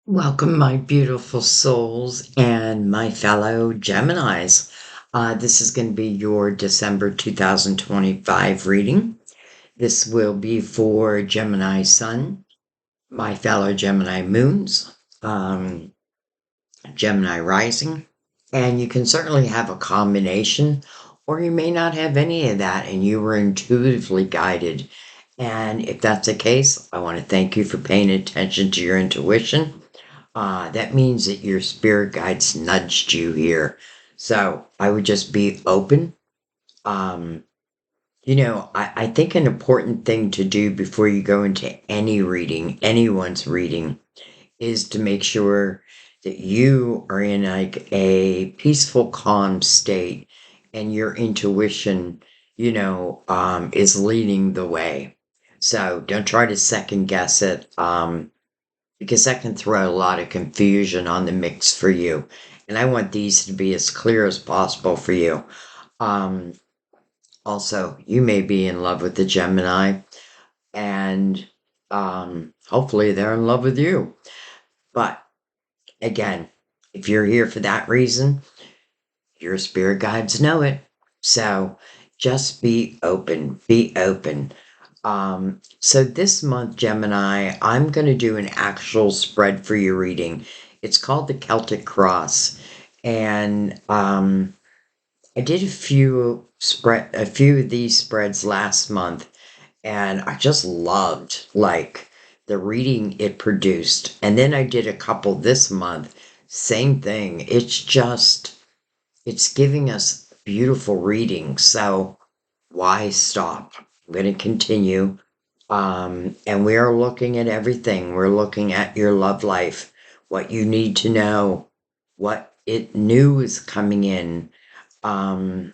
Welcome, my beautiful souls and my fellow Geminis. This is going to be your December 2025 reading. This will be for Gemini Sun, my fellow Gemini Moons, um, Gemini Rising, and you can certainly have a combination, or you may not have any of that and you were intuitively guided. And if that's the case, I want to thank you for paying attention to your intuition. That means that your spirit guides nudged you here. So I would just be open. Um, I think an important thing to do before you go into any reading, anyone's reading, is to make sure that you are in like a peaceful, calm state and your intuition, is leading the way. So don't try to second guess it. Because that can throw a lot of confusion on the mix for you. And I want these to be as clear as possible for you. Um, Also, you may be in love with the Gemini, and hopefully they're in love with you. But again, if you're here for that reason, your spirit guides know it. So just be open, be open. So this month, Gemini, I'm going to do an actual spread for your reading. It's called the Celtic Cross. And I did a few of these spreads last month, and I just loved like the reading it produced. And then I did a couple this month. Same thing. It's giving us beautiful readings. So why stop? I'm going to continue. And we are looking at everything. We're looking at your love life, what you need to know, what it new is coming in. Um,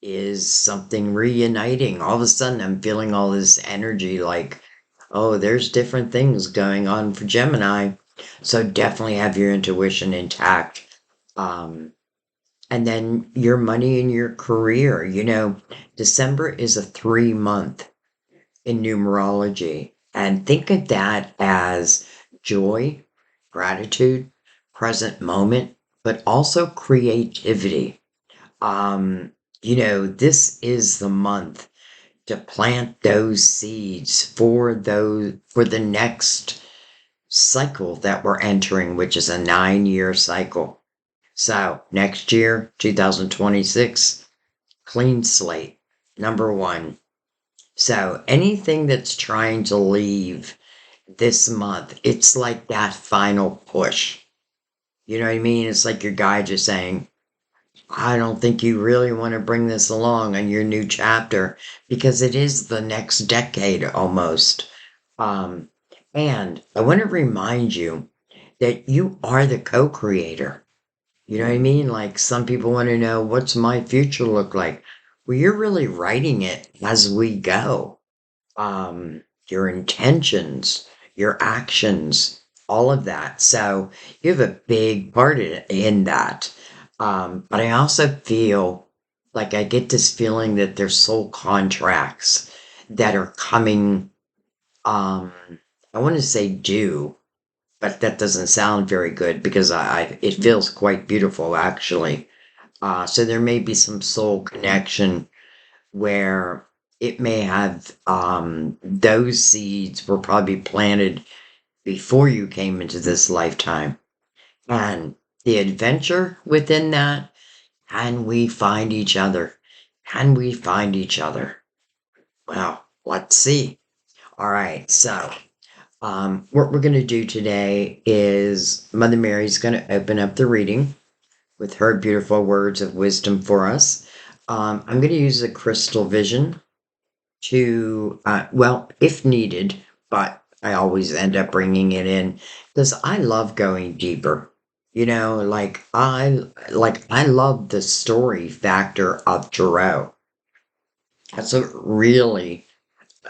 is something reuniting. All of a sudden, I'm feeling all this energy like, oh, there's different things going on for Gemini. So definitely have your intuition intact. Um, and then your money and your career. December is a 3 month in numerology. And think of that as joy, gratitude, present moment, but also creativity. Um, this is the month to plant those seeds for the next cycle that we're entering, which is a 9-year cycle. So next year, 2026, clean slate, number one. So anything that's trying to leave this month, it's like that final push. You know what I mean? It's like your guide just saying, I don't think you really want to bring this along on your new chapter because it is the next decade almost. Um, and I want to remind you that you are the co-creator. You know what I mean? Like some people want to know, what's my future look like? Well, you're really writing it as we go. Your intentions, your actions, all of that. So you have a big part in that. But I also feel like I get this feeling that there's soul contracts that are coming. Um, I want to say due, but that doesn't sound very good because it feels quite beautiful actually. So there may be some soul connection where it may have those seeds were probably planted before you came into this lifetime. And the adventure within that, can we find each other? Can we find each other? Well, let's see. All right, so what we're going to do today is Mother Mary's going to open up the reading with her beautiful words of wisdom for us. I'm going to use the crystal vision to, well, if needed, but I always end up bringing it in because I love going deeper. I love the story factor of tarot. That's a really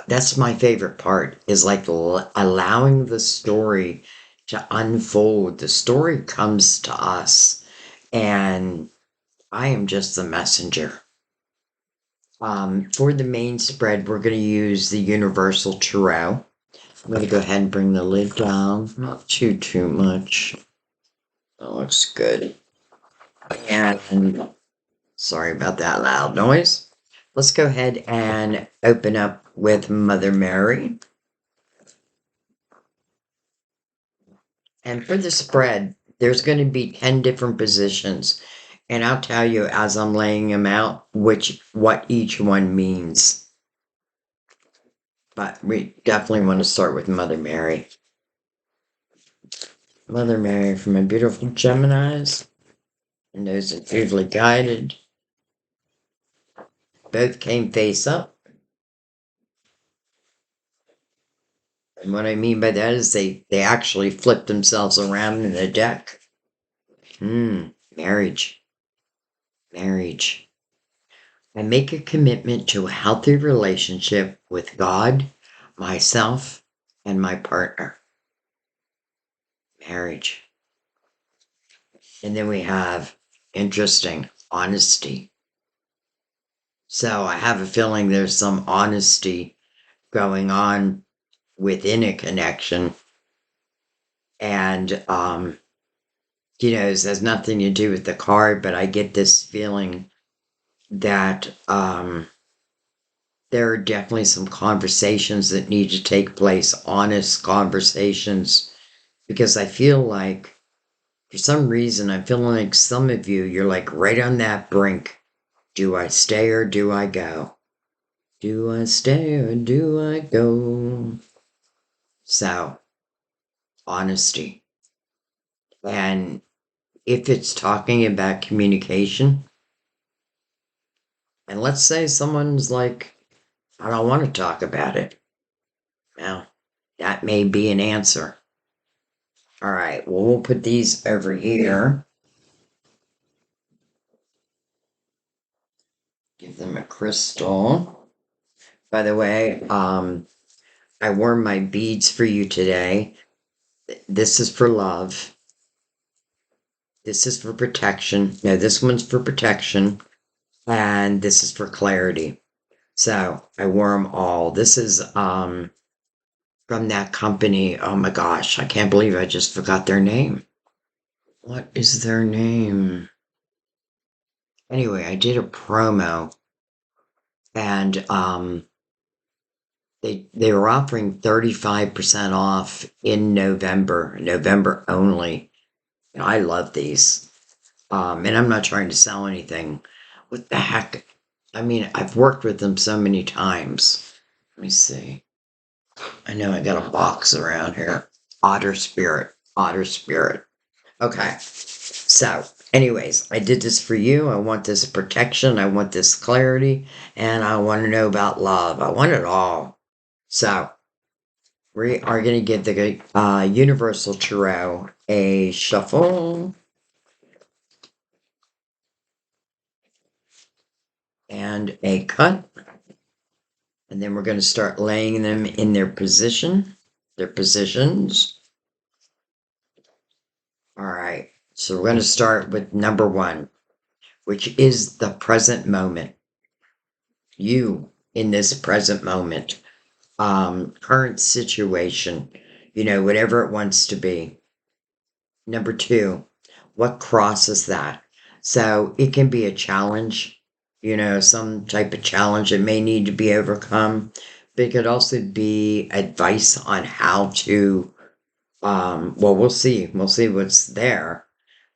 that's my favorite part is like allowing the story to unfold. The story comes to us, and I am just the messenger. For the main spread, we're going to use the Universal Tarot. I'm going to go ahead and bring the lid down. Not too much. That looks good. And sorry about that loud noise. Let's go ahead and open up with Mother Mary. And for the spread, there's going to be 10 different positions. And I'll tell you as I'm laying them out what each one means. But we definitely want to start with Mother Mary. Mother Mary for my beautiful Geminis and those intuitively guided. Both came face up. And what I mean by that is they actually flipped themselves around in the deck. Marriage. Marriage. I make a commitment to a healthy relationship with God, myself, and my partner. Marriage. And then we have, interesting, honesty. So I have a feeling there's some honesty going on within a connection. And, this has nothing to do with the card, but I get this feeling that there are definitely some conversations that need to take place, honest conversations, because I feel like, for some reason, I'm feeling like some of you, you're like right on that brink. Do I stay or do I go? Do I stay or do I go? So, honesty. And if it's talking about communication, and let's say someone's like, I don't want to talk about it. Well, that may be an answer. All right, well, we'll put these over here. Give them a crystal. By the way, I wore my beads for you today. This is for love. This is for protection. No, this one's for protection. And this is for clarity. So I wore them all. This is from that company. Oh my gosh, I can't believe I just forgot their name. What is their name? Anyway, I did a promo and they were offering 35% off in November only. And I love these. And I'm not trying to sell anything. What the heck? I mean, I've worked with them so many times. Let me see. I know I got a box around here. Otter Spirit. Otter Spirit. Okay. So, anyways, I did this for you. I want this protection. I want this clarity. And I want to know about love. I want it all. So, we are going to give the Universal Tarot a shuffle. And a cut. And then we're going to start laying them in their positions. All right. So we're going to start with number 1, which is the present moment. You in this present moment. Current situation. Whatever it wants to be. Number 2, what crosses that? So it can be a challenge. Some type of challenge that may need to be overcome. But it could also be advice on how to, well, we'll see. We'll see what's there.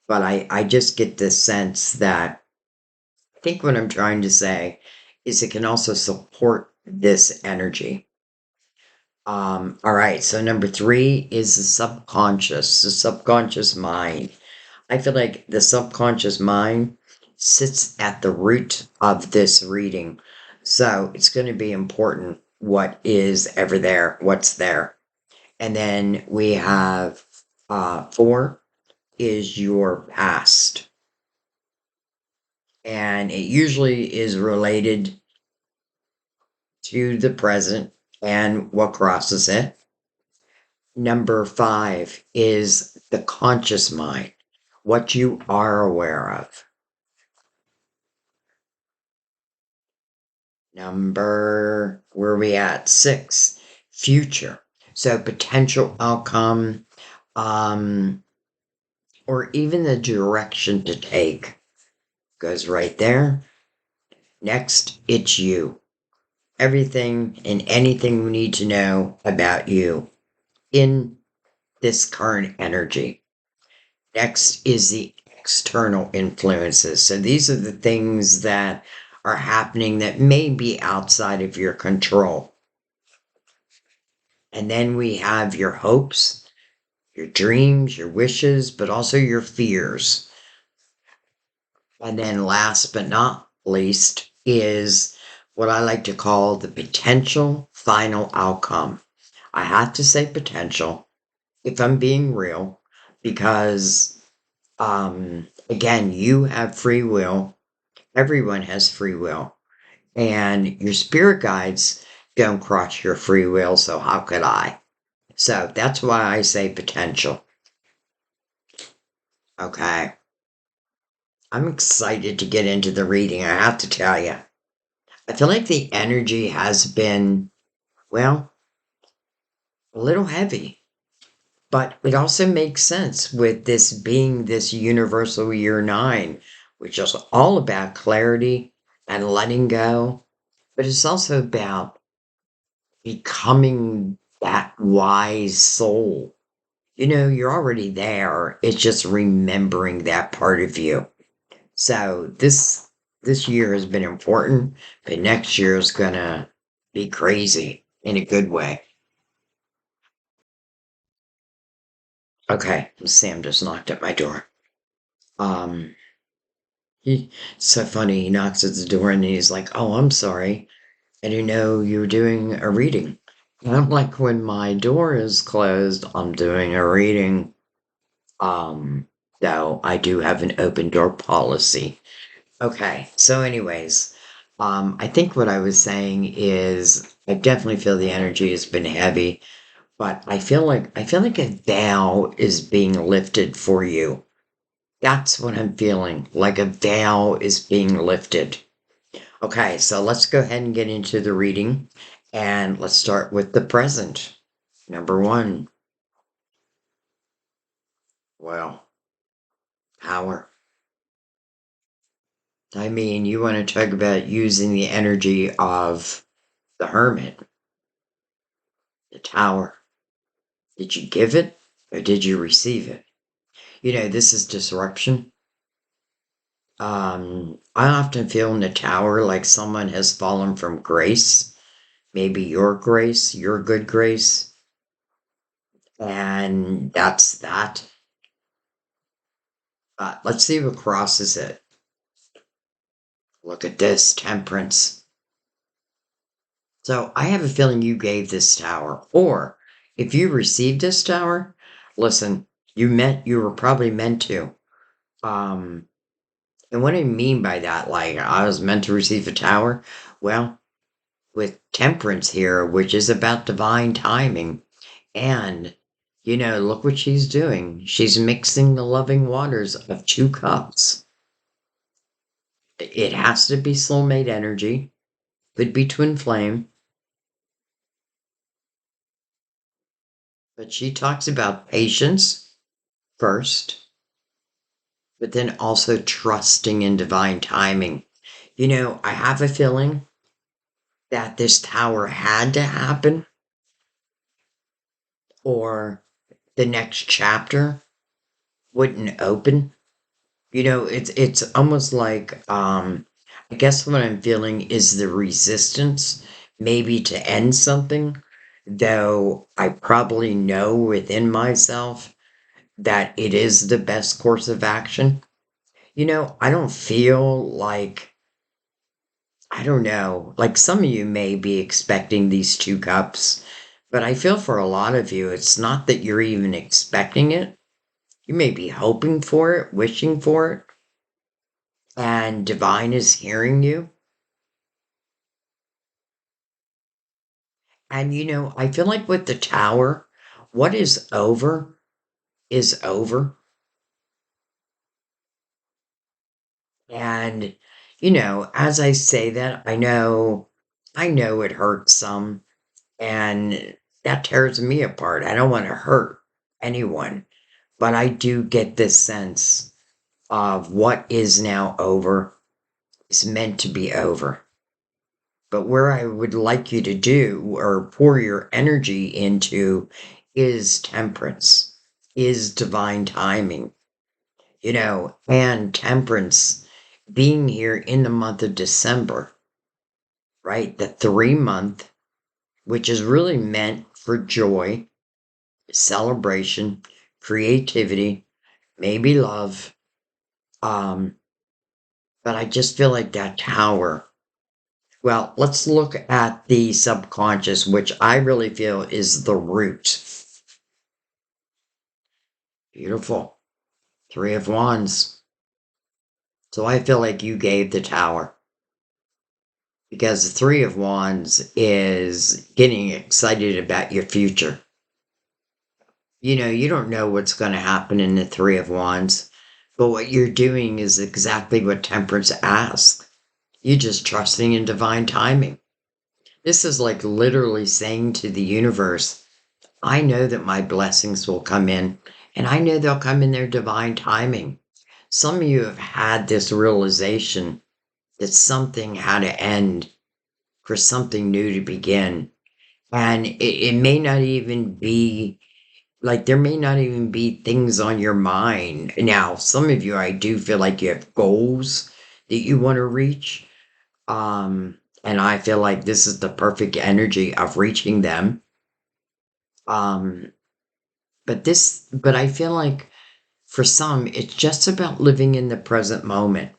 But I just get this sense that I think what I'm trying to say is it can also support this energy. All right. So number 3 is the subconscious mind. I feel like the subconscious mind sits at the root of this reading. So it's going to be important what is ever there, what's there. And then we have 4 is your past. And it usually is related to the present and what crosses it. Number 5 is the conscious mind, what you are aware of. Where are we at? 6, future. So potential outcome, um, or even the direction to take goes right there. Next, it's you. Everything and anything we need to know about you in this current energy. Next is the external influences. So these are the things that are happening that may be outside of your control. And then we have your hopes, your dreams, your wishes, but also your fears. And then last but not least is what I like to call the potential final outcome. I have to say potential if I'm being real, because again, you have free will. Everyone has free will. And your spirit guides don't cross your free will, so how could I? So that's why I say potential. Okay. I'm excited to get into the reading, I have to tell you. I feel like the energy has been, well, a little heavy, but it also makes sense with this being this universal year nine, which is all about clarity and letting go, but it's also about becoming that wise soul. You know, you're already there. It's just remembering that part of you. So this year has been important, but next year is gonna be crazy in a good way. Okay, Sam just knocked at my door. Um, he so funny. He knocks at the door and he's like, "Oh, I'm sorry. I didn't know you were doing a reading." And I'm like, "When my door is closed, I'm doing a reading." Um, though I do have an open door policy. Okay, so anyways, I think what I was saying is I definitely feel the energy has been heavy, but I feel like a veil is being lifted for you. That's what I'm feeling, like a veil is being lifted. Okay, so let's go ahead and get into the reading, and let's start with the present. Number one, well, power. I mean, you want to talk about using the energy of the hermit, the tower. Did you give it or did you receive it? You know, this is disruption. I often feel in the tower like someone has fallen from grace, maybe your grace, your good grace, and that's that. Let's see what crosses it. Look at this, temperance. So I have a feeling you gave this tower, or if you received this tower, listen, you were probably meant to. Um, and what I mean by that, like I was meant to receive a tower, well, with temperance here, which is about divine timing, and look what she's doing. She's mixing the loving waters of two cups. It has to be soulmate energy, could be twin flame, but she talks about patience first, but then also trusting in divine timing. I have a feeling that this tower had to happen, or the next chapter wouldn't open. It's almost like I guess what I'm feeling is the resistance maybe to end something, though I probably know within myself that it is the best course of action. I don't feel like, I don't know, like some of you may be expecting these two cups, but I feel for a lot of you, it's not that you're even expecting it. You may be hoping for it, wishing for it, and divine is hearing you. And I feel like with the tower, what is over is over. And as I say that, I know it hurts some. And that tears me apart. I don't want to hurt anyone, but I do get this sense of what is now over is meant to be over. But where I would like you to do or pour your energy into is temperance, is divine timing, and temperance being here in the month of December, right? The 3 month, which is really meant for joy, celebration, creativity, maybe love. Um, but I just feel like that tower. Well, let's look at the subconscious, which I really feel is the root. Beautiful. 3 of Wands. So I feel like you gave the tower. Because the 3 of Wands is getting excited about your future. You don't know what's going to happen in the 3 of Wands, but what you're doing is exactly what Temperance asks. You're just trusting in divine timing. This is like literally saying to the universe, I know that my blessings will come in, and I know they'll come in their divine timing. Some of you have had this realization that something had to end for something new to begin. And it may not even be like there may not even be things on your mind. Now, some of you, I do feel like you have goals that you want to reach. And I feel like this is the perfect energy of reaching them. Um, but I feel like for some, it's just about living in the present moment.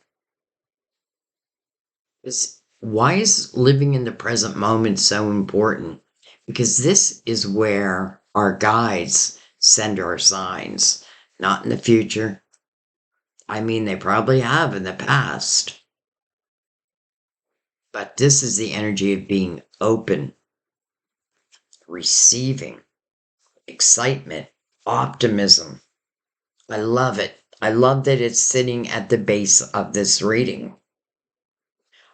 Why is living in the present moment so important? Because this is where our guides send our signs, not in the future. I mean, they probably have in the past. But this is the energy of being open, receiving, excitement, optimism. I love it. I love that it's sitting at the base of this reading.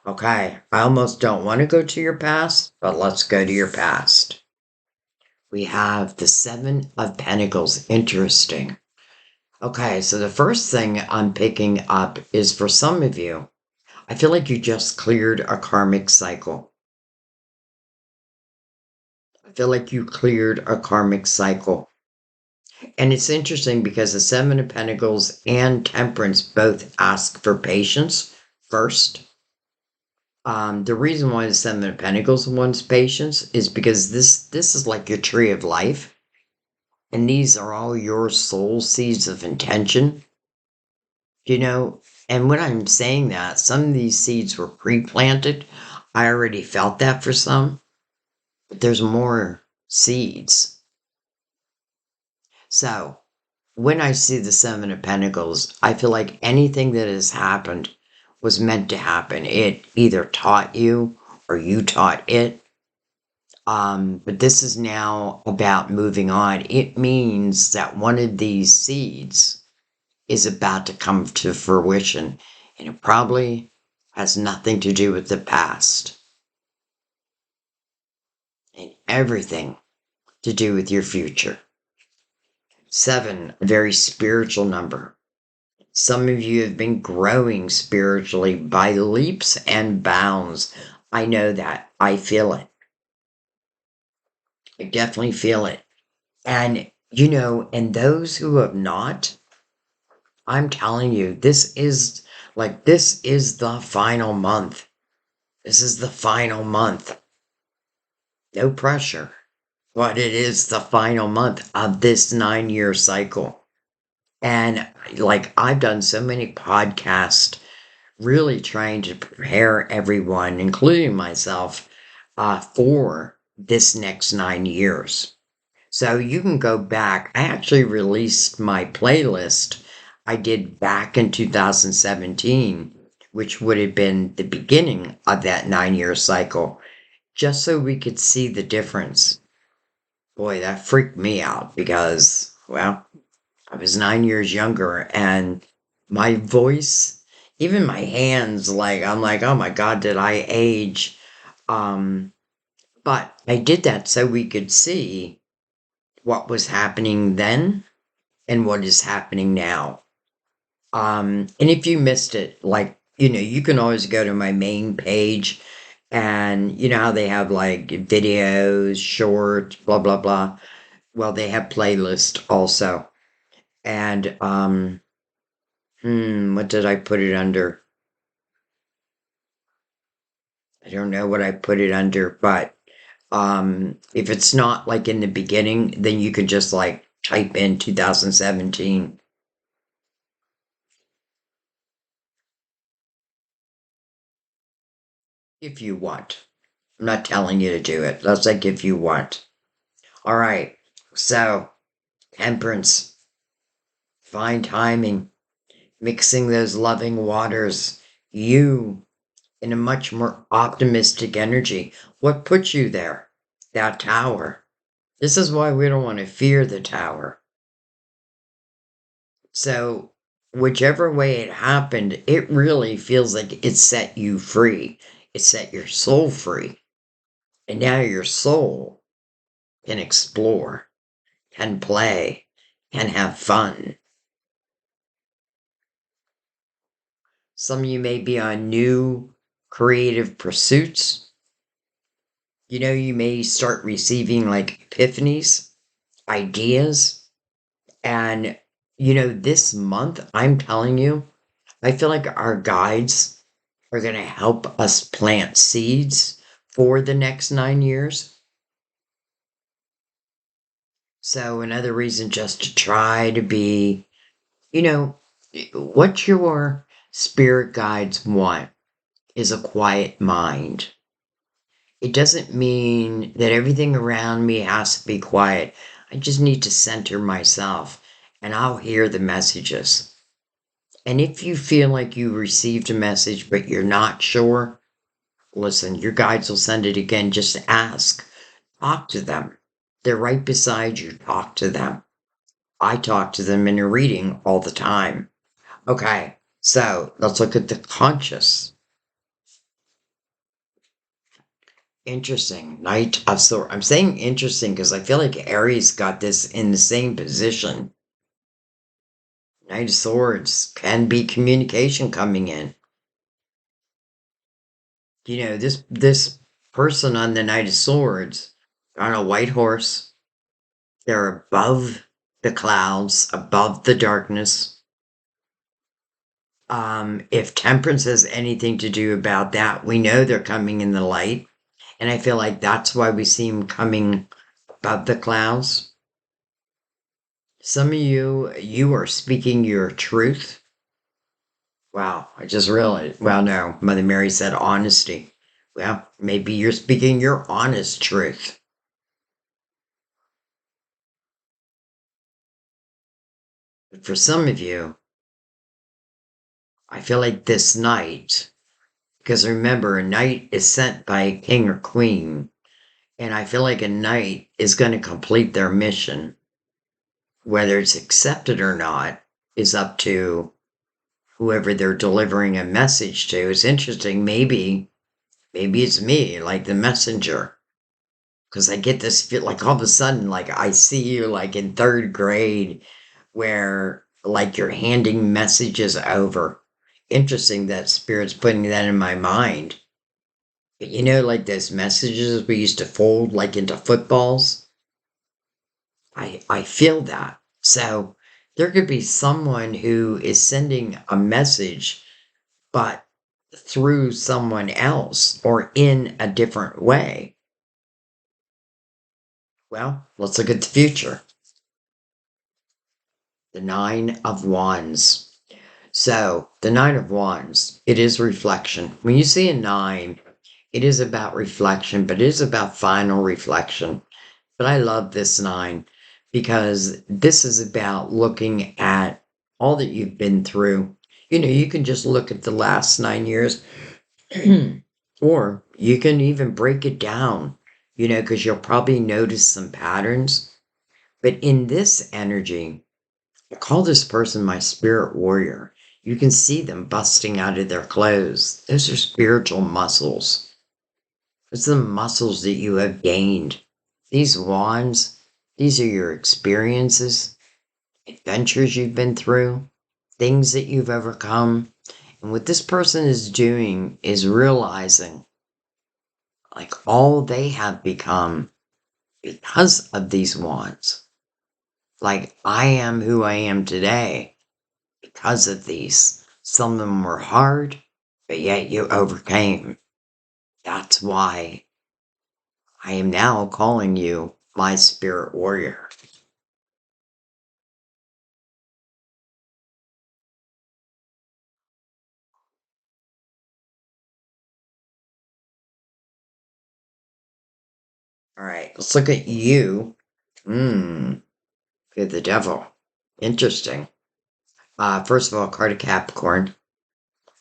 Okay, I almost don't want to go to your past, but let's go to your past. We have the 7 of Pentacles. Interesting. Okay, so the first thing I'm picking up is for some of you, I feel like you just cleared a karmic cycle. I feel like you cleared a karmic cycle. And it's interesting because the 7 of Pentacles and Temperance both ask for patience first. The reason why the 7 of Pentacles wants patience is because this is like your tree of life. And these are all your soul seeds of intention. And when I'm saying that, some of these seeds were pre-planted. I already felt that for some. But there's more seeds. So when I see the 7 of Pentacles, I feel like anything that has happened was meant to happen. It either taught you or you taught it. But this is now about moving on. It means that one of these seeds is about to come to fruition, and it probably has nothing to do with the past and everything to do with your future. 7, a very spiritual number. Some of you have been growing spiritually by leaps and bounds. I know that. I feel it. I definitely feel it. And, and those who have not, I'm telling you, this is the final month. This is the final month. No pressure. But it is the final month of this 9-year cycle. And I've done so many podcasts really trying to prepare everyone, including myself, for this next 9 years. So you can go back. I actually released my playlist I did back in 2017, which would have been the beginning of that 9-year cycle, just so we could see the difference. Boy, that freaked me out because, well, I was 9 years younger and my voice, even my hands, I'm like, oh my God, did I age? But I did that so we could see what was happening then and what is happening now. And if you missed it, like, you can always go to my main page and you know how they have like videos, short, blah, blah, blah. Well, they have playlist also. And, what did I put it under? I don't know what I put it under, but, if it's not like in the beginning, then you could just like type in 2017 if you want. I'm not telling you to do it. That's like if you want. All right. So, temperance, fine timing, mixing those loving waters, you in a much more optimistic energy. What puts you there? That tower. This is why we don't want to fear the tower. So, whichever way it happened, it really feels like it set you free. It set your soul free. And now your soul can explore, can play, can have fun. Some of you may be on new creative pursuits. You may start receiving like epiphanies, ideas. And, this month, I'm telling you, I feel like our guides are going to help us plant seeds for the next 9 years. So, another reason just to try to be, you know, what your spirit guides want is a quiet mind. It doesn't mean that everything around me has to be quiet. I just need to center myself and I'll hear the messages. And if you feel like you received a message but you're not sure, listen, your guides will send it again. Just ask. Talk to them. They're right beside you. Talk to them. I talk to them in a reading all the time. Okay, so let's look at the conscious. Interesting. Knight of Swords. I'm saying interesting because I feel like Aries got this in the same position. Knight of Swords can be communication coming in. This person on the Knight of Swords on a white horse. They're above the clouds, above the darkness. If temperance has anything to do about that, we know they're coming in the light. And I feel like that's why we see them coming above the clouds. Some of you are speaking your truth. Wow, I just realized. Well, no, Mother Mary said honesty. Well, maybe you're speaking your honest truth. But for some of you, I feel like this night, because remember, a knight is sent by a king or queen, and I feel like a knight is going to complete their mission. Whether it's accepted or not is up to whoever they're delivering a message to. It's interesting. Maybe it's me, like the messenger, because I get this feel like all of a sudden, like I see you like in third grade, where like you're handing messages over. Interesting that spirit's putting that in my mind. But like those messages we used to fold like into footballs. I feel that. So there could be someone who is sending a message, but through someone else or in a different way. Well, let's look at the future. The Nine of Wands. So, the Nine of Wands, it is reflection. When you see a nine, it is about reflection, but it is about final reflection. But I love this nine because this is about looking at all that you've been through. You can just look at the last 9 years, or you can even break it down, because you'll probably notice some patterns. But in this energy, I call this person my spirit warrior. You can see them busting out of their clothes. Those are spiritual muscles. It's the muscles that you have gained. These wands, these are your experiences, adventures you've been through, things that you've overcome. And what this person is doing is realizing like all they have become because of these wands. Like I am who I am today because of these. Some of them were hard, but yet you overcame. That's why I am now calling you my spirit warrior. All right, let's look at you. You're the devil. Interesting. First of all, card of Capricorn.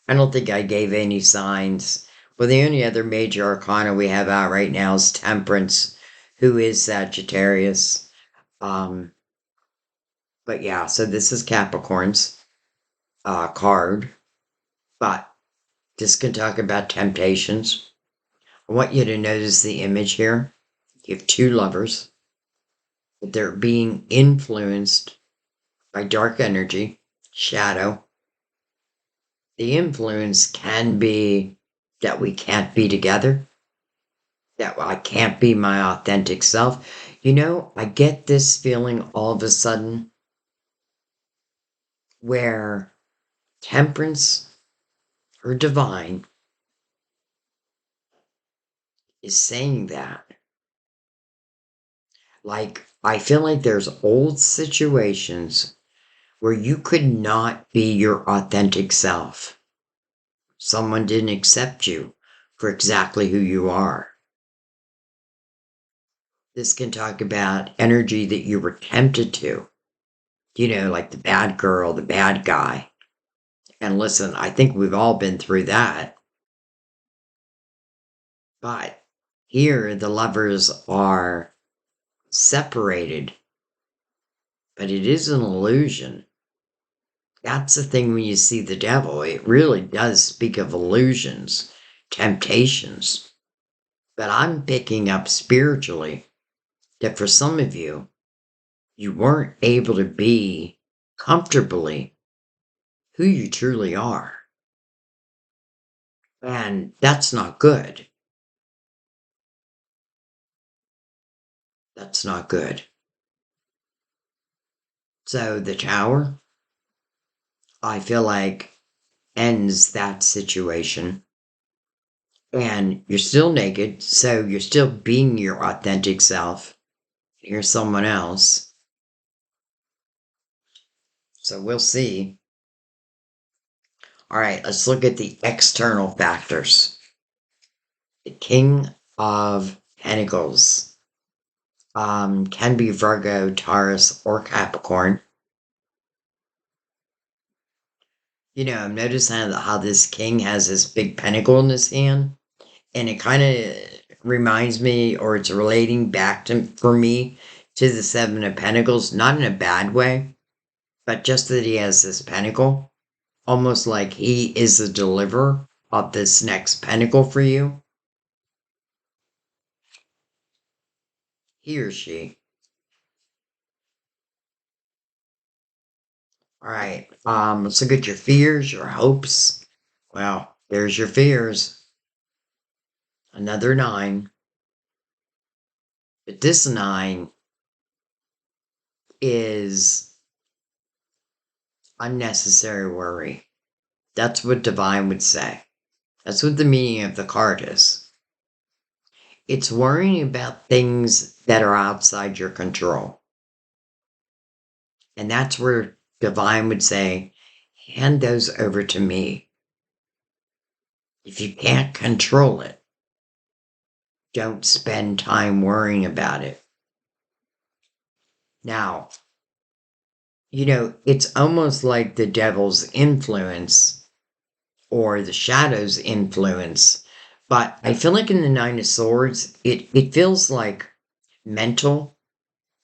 I don't think I gave any signs. Well, the only other major arcana we have out right now is Temperance, who is Sagittarius. Um, but yeah, so this is Capricorn's card. But this can talk about temptations. I want you to notice the image here. You have two lovers, but they're being influenced by dark energy, shadow. The influence can be that we can't be together, that I can't be my authentic self. You know, I get this feeling all of a sudden where temperance or divine is saying that. Like, I feel like there's old situations where you could not be your authentic self. Someone didn't accept you for exactly who you are. This can talk about energy that you were tempted to, you know, like the bad girl, the bad guy. And listen, I think we've all been through that. But here, the lovers are separated, but it is an illusion. That's the thing when you see the devil, it really does speak of illusions, temptations. But I'm picking up spiritually that for some of you, you weren't able to be comfortably who you truly are. And that's not good. That's not good. So the tower, I feel like, ends that situation. And you're still naked, so you're still being your authentic self. You're someone else. So we'll see. All right, let's look at the external factors. The King of Pentacles can be Virgo, Taurus, or Capricorn. You know, I'm noticing how this king has this big pentacle in his hand, and it kind of reminds me, or it's relating back to, for me, to the Seven of Pentacles, not in a bad way, but just that he has this pentacle, almost like he is the deliverer of this next pentacle for you. He or she. All right. Let's look at your fears, your hopes. Well, there's your fears. Another 9. But this 9 is unnecessary worry. That's what divine would say. That's what the meaning of the card is. It's worrying about things that are outside your control. And that's where divine would say, hand those over to me. If you can't control it, don't spend time worrying about it. Now, you know, it's almost like the devil's influence or the shadow's influence. But I feel like in the Nine of Swords, it feels like mental.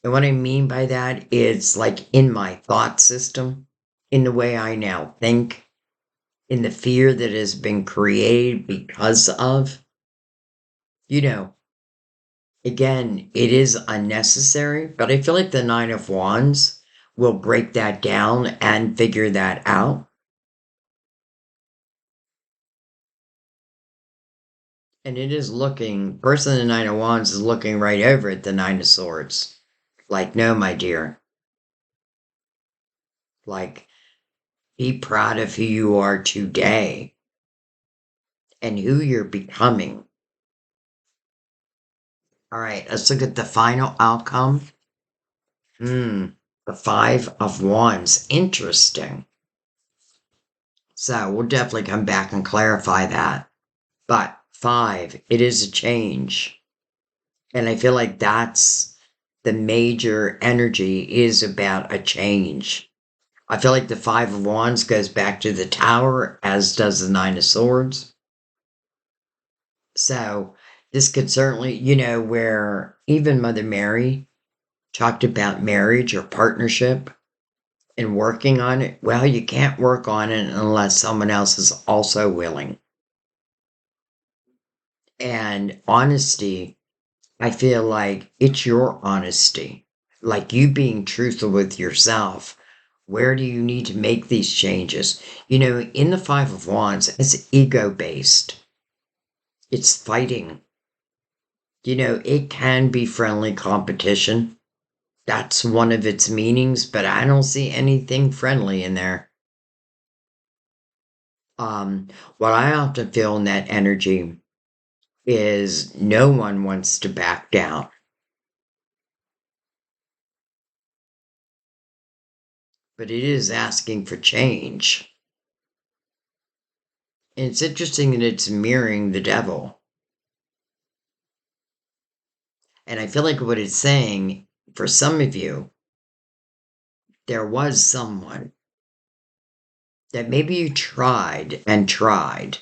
And what I mean by that is like in my thought system, in the way I now think, in the fear that has been created because of. You know, again, it is unnecessary, but I feel like the Nine of Wands will break that down and figure that out. And it is looking, person in the Nine of Wands is looking right over at the Nine of Swords. Like, no, my dear. Like, be proud of who you are today and who you're becoming. All right, let's look at the final outcome. The Five of Wands. Interesting. So we'll definitely come back and clarify that. But five, it is a change. And I feel like that's the major energy is about a change. I feel like the Five of Wands goes back to the Tower, as does the Nine of Swords. So this could certainly, where even Mother Mary talked about marriage or partnership and working on it. Well, you can't work on it unless someone else is also willing. And honesty, I feel like it's your honesty, like you being truthful with yourself. Where do you need to make these changes? In the Five of Wands, it's ego based, it's fighting. It can be friendly competition. That's one of its meanings, but I don't see anything friendly in there. Um, what I often feel in that energy is no one wants to back down, but it is asking for change. And it's interesting that it's mirroring the devil. And I feel like what it's saying for some of you, there was someone that maybe you tried and tried,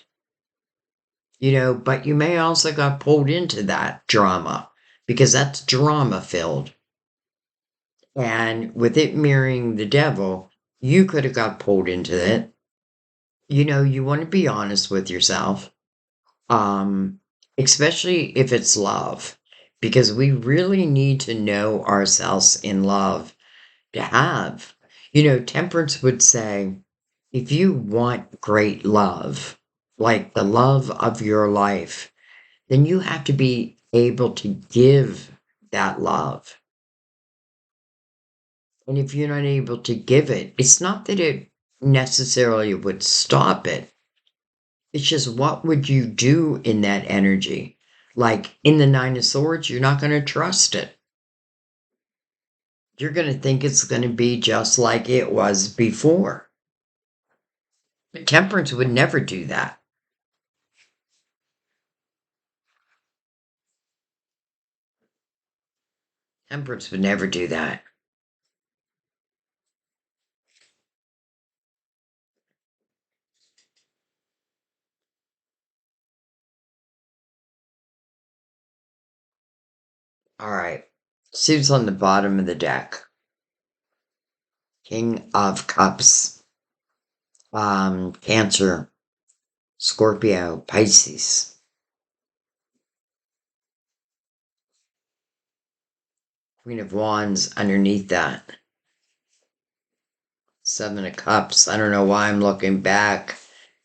but you may also got pulled into that drama because that's drama filled. And with it mirroring the devil, you could have got pulled into it. You want to be honest with yourself, um, especially if it's love, because we really need to know ourselves in love to have. Temperance would say, if you want great love, like the love of your life, then you have to be able to give that love. And if you're not able to give it, it's not that it necessarily would stop it. It's just what would you do in that energy? Like in the Nine of Swords, you're not going to trust it. You're going to think it's going to be just like it was before. But Temperance would never do that. Temperance would never do that. All right. Suits on the bottom of the deck. King of Cups. Cancer, Scorpio, Pisces. Queen of Wands underneath that. Seven of Cups. I don't know why I'm looking back.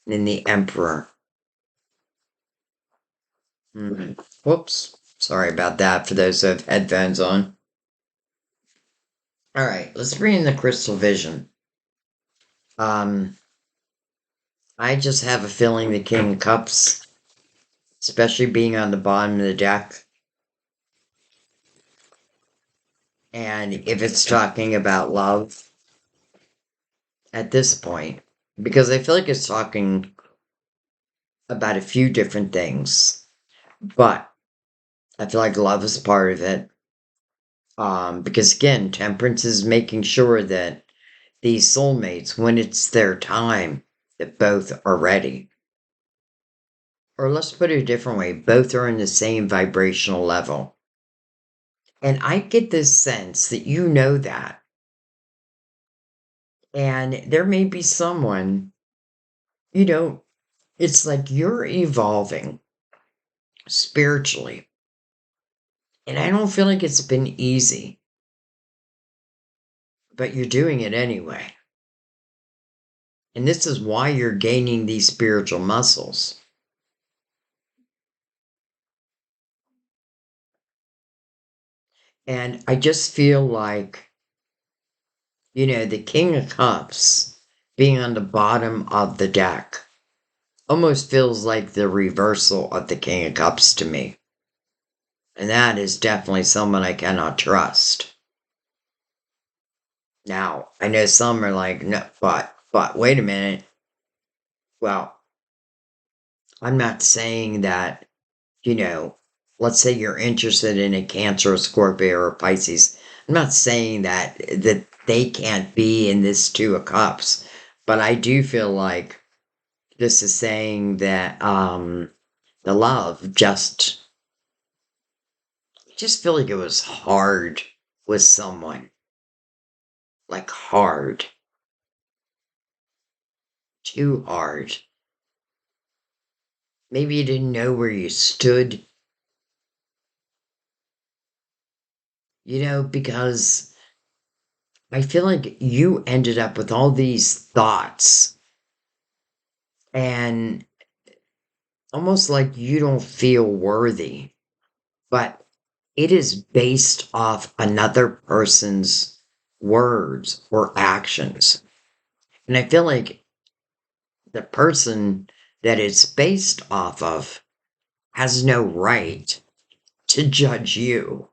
And then the Emperor. Whoops. Sorry about that for those who have headphones on. All right, let's bring in the Crystal Vision. I just have a feeling the King of Cups, especially being on the bottom of the deck, and if it's talking about love at this point, because I feel like it's talking about a few different things, but I feel like love is part of it. Because again, Temperance is making sure that these soulmates, when it's their time, that both are ready. Or let's put it a different way, both are in the same vibrational level. And I get this sense that you know that. And there may be someone, you know, it's like you're evolving. spiritually. And I don't feel like it's been easy, but you're doing it anyway. And this is why you're gaining these spiritual muscles. And I just feel like, the King of Cups being on the bottom of the deck almost feels like the reversal of the King of Cups to me. And that is definitely someone I cannot trust. Now, I know some are like, no, but wait a minute. Well, I'm not saying that, let's say you're interested in a Cancer, a Scorpio, or a Pisces. I'm not saying that they can't be in this Two of Cups, but I do feel like this is saying that the love just feel like it was hard with someone. Like hard. Too hard. Maybe you didn't know where you stood, because I feel like you ended up with all these thoughts and almost like you don't feel worthy, but it is based off another person's words or actions. And I feel like the person that it's based off of has no right to judge you.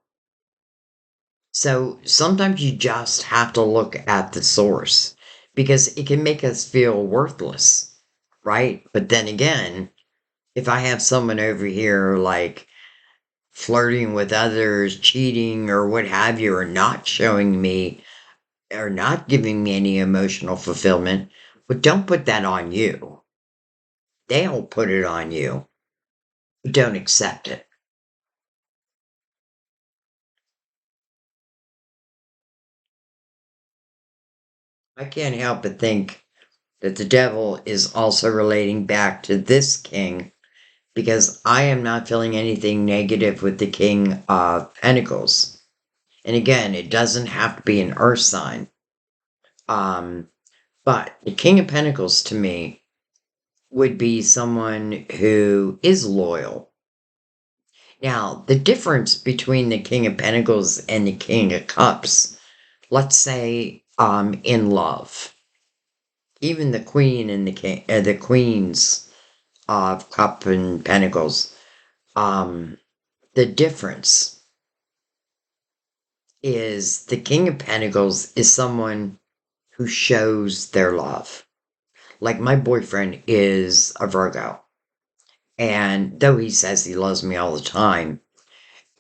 So sometimes you just have to look at the source because it can make us feel worthless, right? But then again, if I have someone over here like flirting with others, cheating, or what have you, or not showing me or not giving me any emotional fulfillment, but don't put that on you. They'll put it on you. Don't accept it. I can't help but think that the devil is also relating back to this king because I am not feeling anything negative with the King of Pentacles. And again, it doesn't have to be an earth sign. Um, but the King of Pentacles to me would be someone who is loyal. Now, the difference between the King of Pentacles and the King of Cups, let's say in love, even the Queen and the Queens of Cup and Pentacles, the difference is the King of Pentacles is someone who shows their love. Like my boyfriend is a Virgo. And though he says he loves me all the time,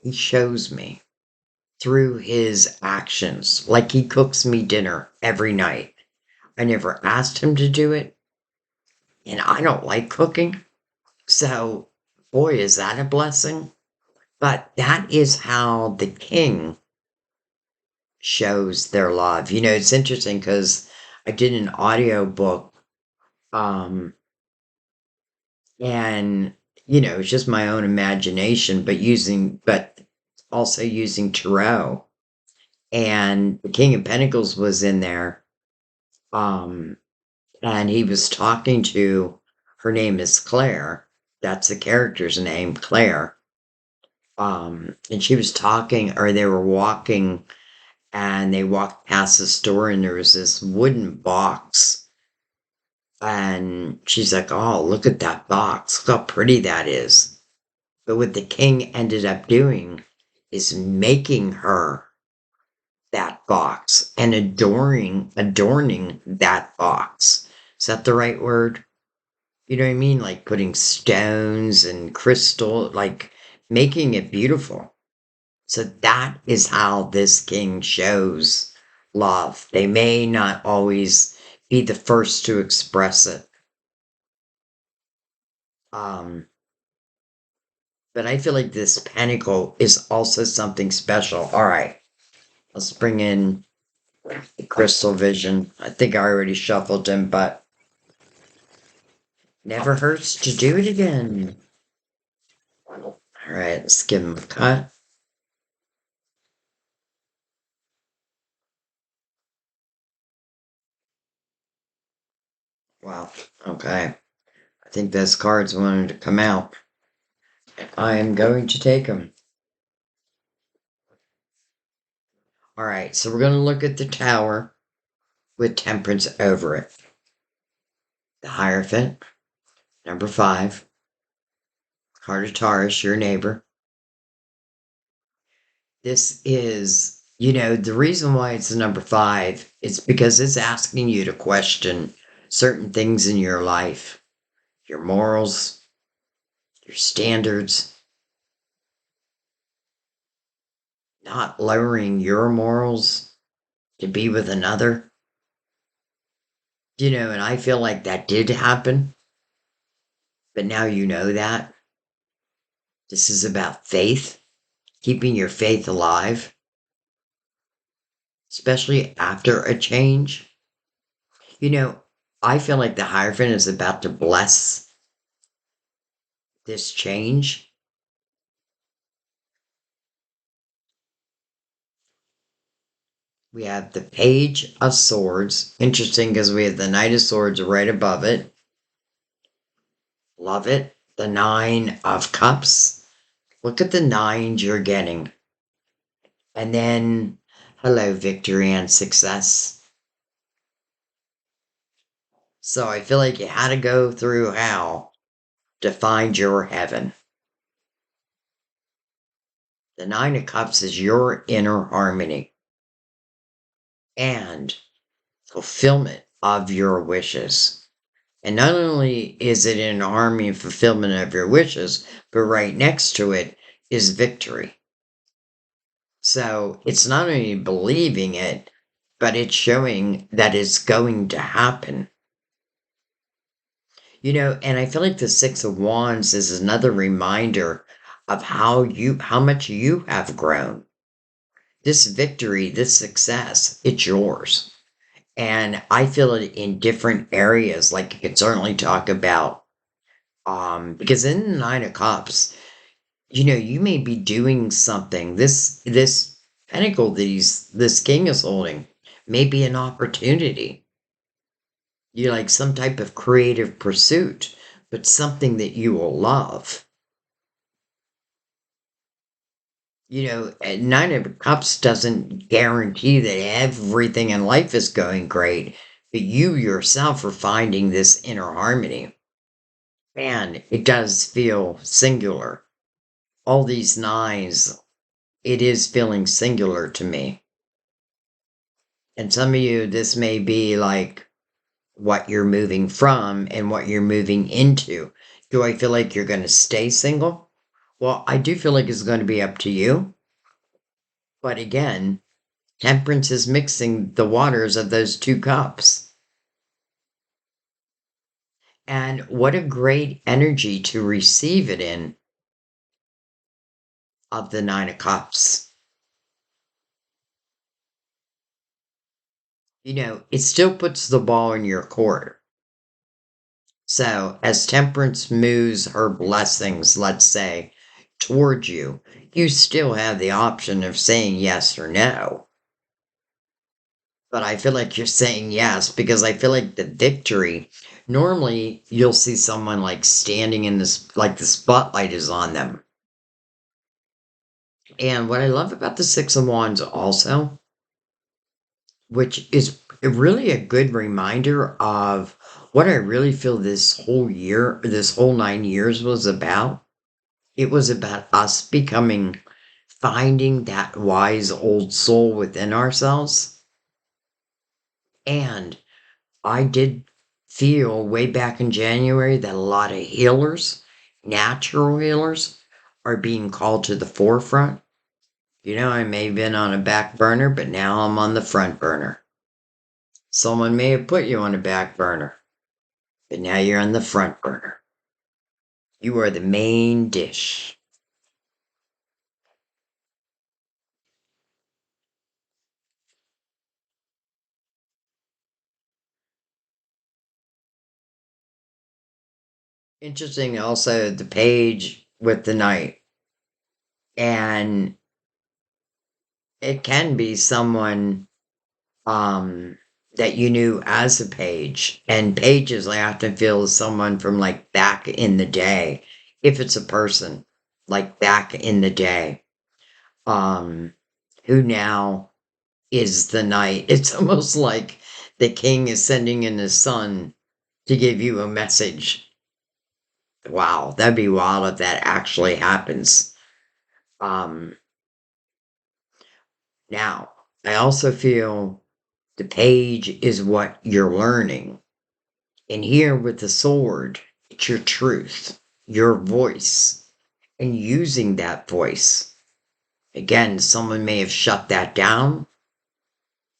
he shows me through his actions. Like he cooks me dinner every night. I never asked him to do it. And I don't like cooking. So, boy, is that a blessing. But that is how the king shows their love. It's interesting because I did an audio book, and it's just my own imagination, but also using tarot. And the King of Pentacles was in there, um, and he was talking to her name is Claire. That's the character's name, Claire. And she was talking, or they were walking and they walked past the store and there was this wooden box and she's like, oh, look at that box, look how pretty that is. But what the king ended up doing is making her that box and adorning that box. Is that the right word? You know what I mean? Like putting stones and crystal, like making it beautiful. So that is how this king shows love. They may not always be the first to express it. Um, but I feel like this pentacle is also something special. All right, let's bring in the crystal vision. I think I already shuffled him, but never hurts to do it again. All right, let's give him a cut. Wow. Okay. I think those cards wanted to come out. I am going to take them. All right, so we're going to look at the Tower with Temperance over it. The Hierophant, number 5. Card of Taurus, your neighbor. This is, the reason why it's the number 5 is because it's asking you to question certain things in your life, your morals, your standards, not lowering your morals to be with another. And I feel like that did happen, but now you know that. This is about faith, keeping your faith alive, especially after a change. You know, I feel like the Hierophant is about to bless this change. We have the Page of Swords. Interesting because we have the Knight of Swords right above it. Love it. The Nine of Cups. Look at the nines you're getting. And then, hello, victory and success. So I feel like you had to go through hell to find your heaven. The Nine of Cups is your inner harmony and fulfillment of your wishes. And not only is it in harmony and fulfillment of your wishes, but right next to it is victory. So it's not only believing it, but it's showing that it's going to happen. And I feel like the Six of Wands is another reminder of how much you have grown. This victory, this success, it's yours. And I feel it in different areas. Like you could certainly talk about, because in the Nine of Cups, you may be doing something. This pentacle this king is holding may be an opportunity. You like some type of creative pursuit, but something that you will love. Nine of Cups doesn't guarantee that everything in life is going great, but you yourself are finding this inner harmony. And it does feel singular. All these nines, it is feeling singular to me. And some of you, this may be like what you're moving from and what you're moving into. Do I feel like you're going to stay single? Well, I do feel like it's going to be up to you. But again, Temperance is mixing the waters of those 2 cups. And what a great energy to receive it in of the 9 of Cups. It still puts the ball in your court. So as Temperance moves her blessings, let's say, towards you, you still have the option of saying yes or no. But I feel like you're saying yes because I feel like the victory, normally you'll see someone like standing in this, like the spotlight is on them. And what I love about the Six of Wands also, which is really a good reminder of what I really feel this whole year, this whole 9 years was about. It was about us finding that wise old soul within ourselves. And I did feel way back in January that a lot of healers, natural healers, are being called to the forefront. I may have been on a back burner, but now I'm on the front burner. Someone may have put you on a back burner, but now you're on the front burner. You are the main dish. Interesting also the page with the knight. And it can be someone um that you knew as a page. And pages I often feel is someone from like back in the day. If it's a person, like back in the day. Um who now is the knight. It's almost like the king is sending in his son to give you a message. Wow, that'd be wild if that actually happens. Um Now, I also feel the page is what you're learning. And here with the sword, it's your truth, your voice, and using that voice. Again, someone may have shut that down.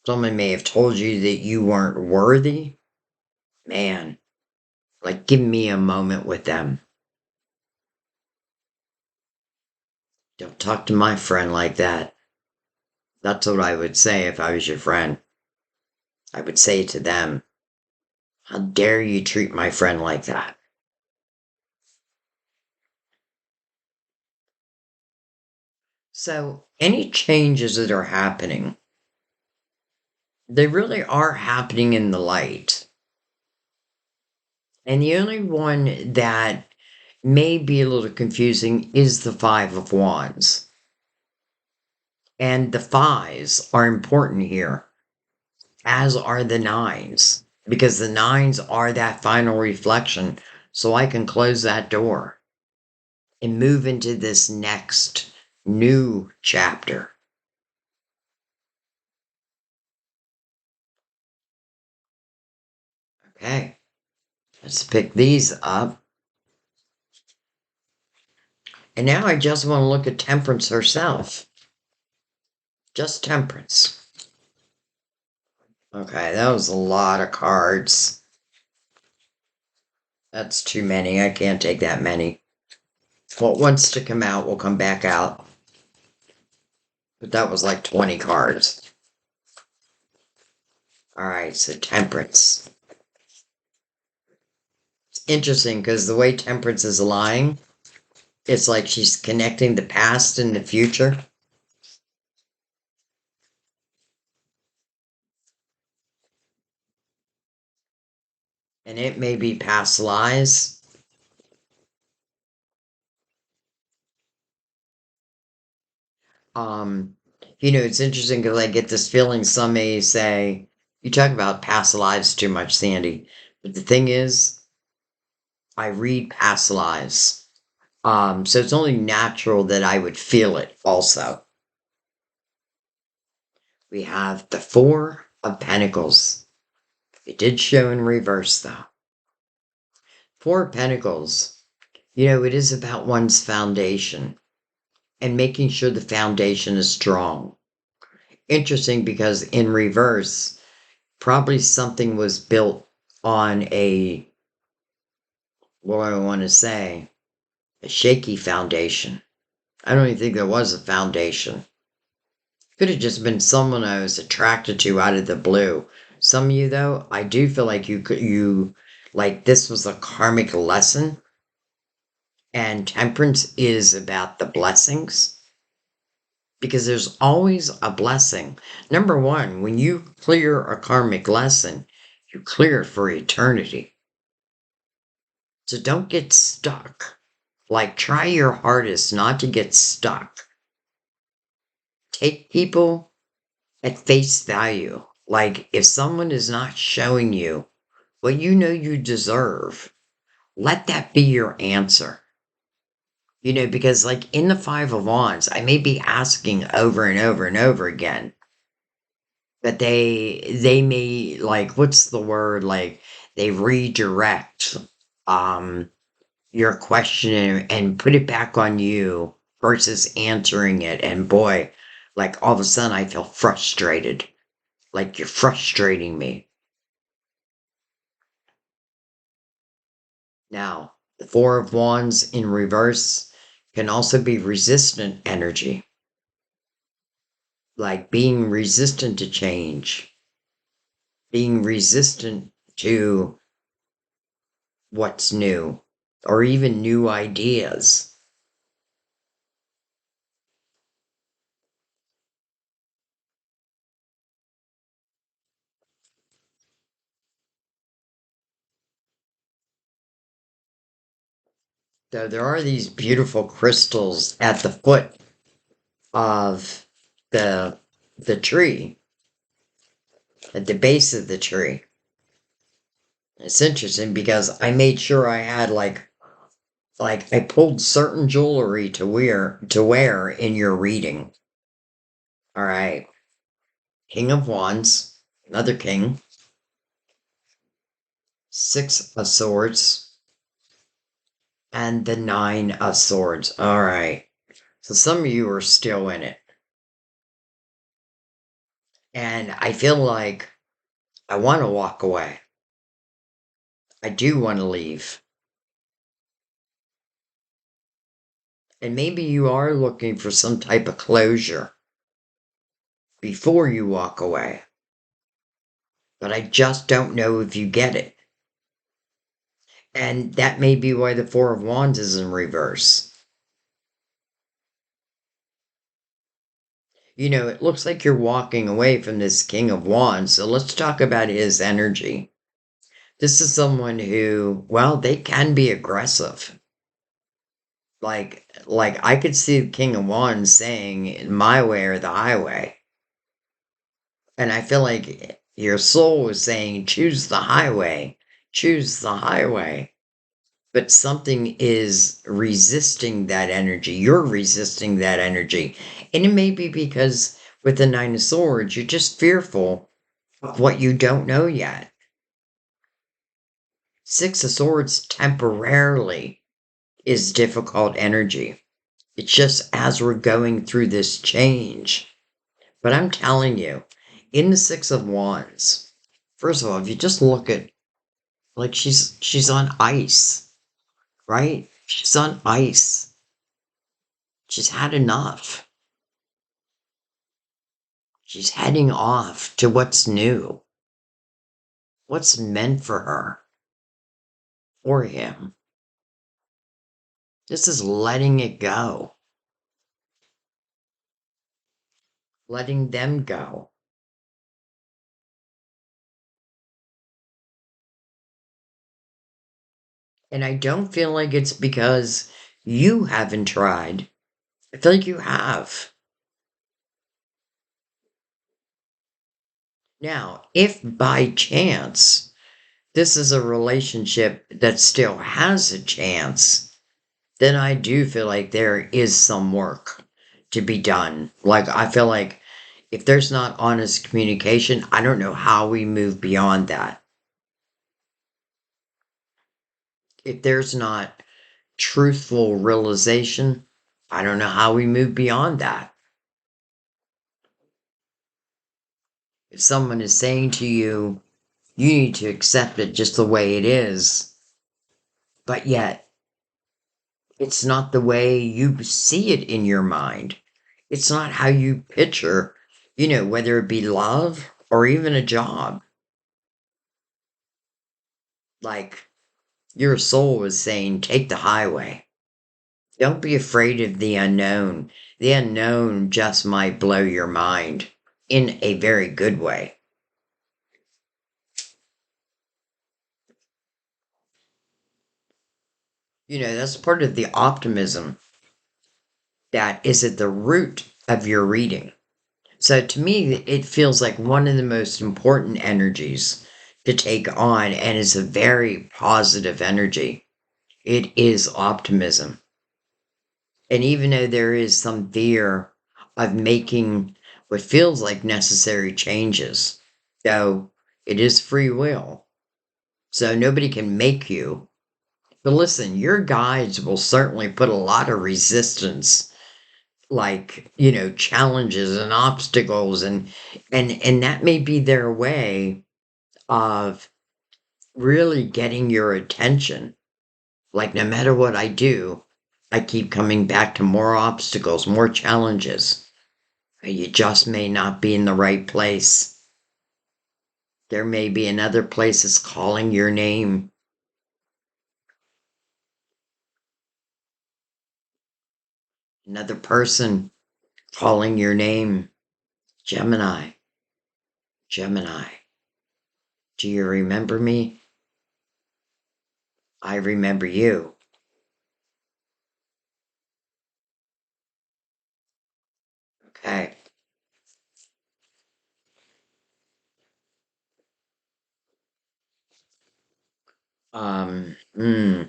Someone may have told you that you weren't worthy. Man, like give me a moment with them. Don't talk to my friend like that. That's what I would say if I was your friend. I would say to them, how dare you treat my friend like that? So, any changes that are happening, they really are happening in the light. And the only one that may be a little confusing is the Five of Wands. And the fives are important here, as are the nines, because the nines are that final reflection. So I can close that door and move into this next new chapter. Okay, let's pick these up. And now I just want to look at Temperance herself. Just Temperance. Okay, that was a lot of cards. That's too many. I can't take that many. What wants to come out will come back out. But that was like 20 cards. Alright, so Temperance. It's interesting because the way Temperance is lying, it's like she's connecting the past and the future. And it may be past lies. Um, it's interesting because I get this feeling some may say, you talk about past lives too much, Sandy. But the thing is, I read past lives. So it's only natural that I would feel it also. We have the Four of Pentacles. It did show in reverse though. Four of Pentacles, it is about one's foundation and making sure the foundation is strong. Interesting because in reverse, probably something was built on what do I want to say, a shaky foundation. I don't even think there was a foundation. Could have just been someone I was attracted to out of the blue. Some of you, though, I do feel like like this was a karmic lesson. And Temperance is about the blessings. Because there's always a blessing. Number one, when you clear a karmic lesson, you clear it for eternity. So don't get stuck. Like, try your hardest not to get stuck. Take people at face value. Like, if someone is not showing you what you know you deserve, let that be your answer. Because like in the Five of Wands, I may be asking over and over and over again, but they may like what's the word like they redirect um your question and put it back on you versus answering it. And boy, like all of a sudden I feel frustrated. Like you're frustrating me. Now, the Four of Wands in reverse can also be resistant energy, like being resistant to change, being resistant to what's new, or even new ideas. So there are these beautiful crystals at the foot of the the tree, at the base of the tree. It's interesting because I made sure I had like I pulled certain jewelry to wear in your reading. All right. King of Wands, another king, Six of Swords, and the Nine of Swords. All right. So some of you are still in it. And I feel like I want to walk away. I do want to leave. And maybe you are looking for some type of closure before you walk away. But I just don't know if you get it. And that may be why the Four of Wands is in reverse. You know, it looks like you're walking away from this King of Wands. So let's talk about his energy. This is someone who, well, they can be aggressive. Like I could see the King of Wands saying, my way or the highway. And I feel like your soul is saying, choose the highway, choose the highway. But something is resisting that energy. You're resisting that energy. And it may be because with the Nine of Swords, you're just fearful of what you don't know yet. Six of Swords temporarily is difficult energy. It's just as we're going through this change. But I'm telling you, in the Six of Wands, first of all, if you just look at like she's on ice, right? She's on ice. She's had enough. She's heading off to what's new, what's meant for her or him. This is letting it go, letting them go. And I don't feel like it's because you haven't tried. I feel like you have. Now, if by chance this is a relationship that still has a chance, then I do feel like there is some work to be done. Like, I feel like if there's not honest communication, I don't know how we move beyond that. If there's not truthful realization, I don't know how we move beyond that. If someone is saying to you, you need to accept it just the way it is, but yet it's not the way you see it in your mind. It's not how you picture, whether it be love or even a job. Like your soul is saying, take the highway. Don't be afraid of the unknown. The unknown just might blow your mind in a very good way. That's part of the optimism that is at the root of your reading. So to me, it feels like one of the most important energies to take on, and it's a very positive energy. It is optimism. And even though there is some fear of making what feels like necessary changes, though it is free will, so nobody can make you. But listen, your guides will certainly put a lot of resistance, like, challenges and obstacles, and that may be their way of really getting your attention. Like, no matter what I do, I keep coming back to more obstacles, more challenges. You just may not be in the right place. There may be another place that's calling your name. Another person calling your name. Gemini. Gemini. Do you remember me? I remember you. Okay. Um, hmm.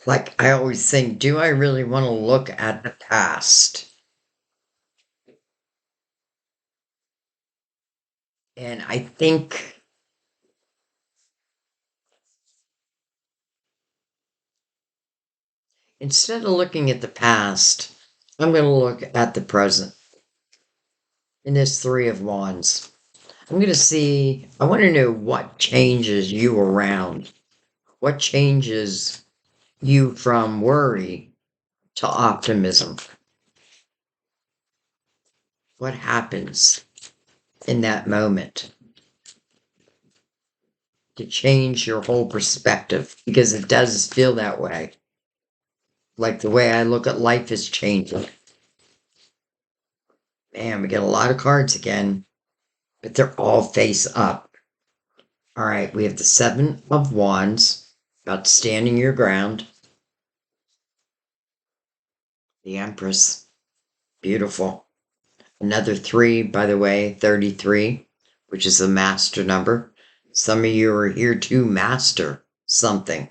Like I always think, do I really want to look at the past? And I think instead of looking at the past, I'm going to look at the present in this Three of Wands. I'm going to see, I want to know what changes you around. What changes you from worry to optimism? What happens in that moment to change your whole perspective? Because it does feel that way. Like the way I look at life is changing. Man, we get a lot of cards again, but they're all face up. All right, we have the Seven of Wands, about standing your ground. The Empress, beautiful. Another three, by the way, 33, which is the master number. Some of you are here to master something.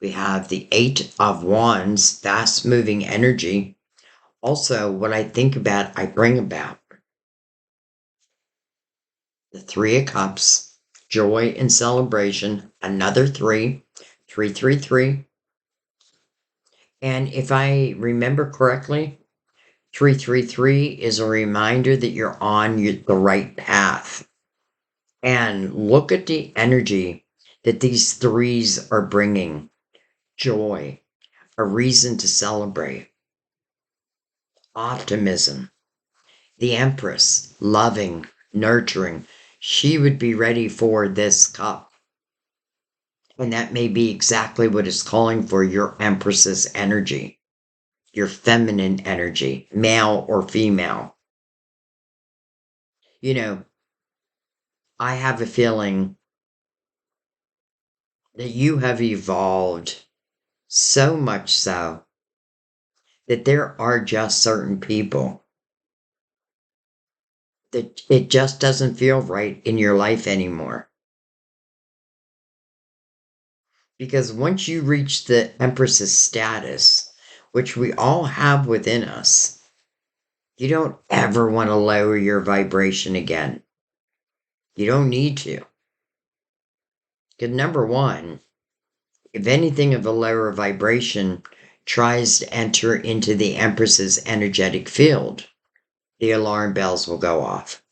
We have the Eight of Wands, fast moving energy. Also, what I think about, I bring about. The Three of Cups, joy and celebration. Another three, 333. And if I remember correctly, 333 is a reminder that you're on the right path. And look at the energy that these threes are bringing. Joy, a reason to celebrate, optimism, the Empress, loving, nurturing. She would be ready for this cup. And that may be exactly what is calling for your Empress's energy, your feminine energy, male or female. You know, I have a feeling that you have evolved so much so that there are just certain people that it just doesn't feel right in your life anymore. Because once you reach the Empress's status, which we all have within us, you don't ever want to lower your vibration again. You don't need to. Because number one, if anything of a lower vibration tries to enter into the Empress's energetic field, the alarm bells will go off.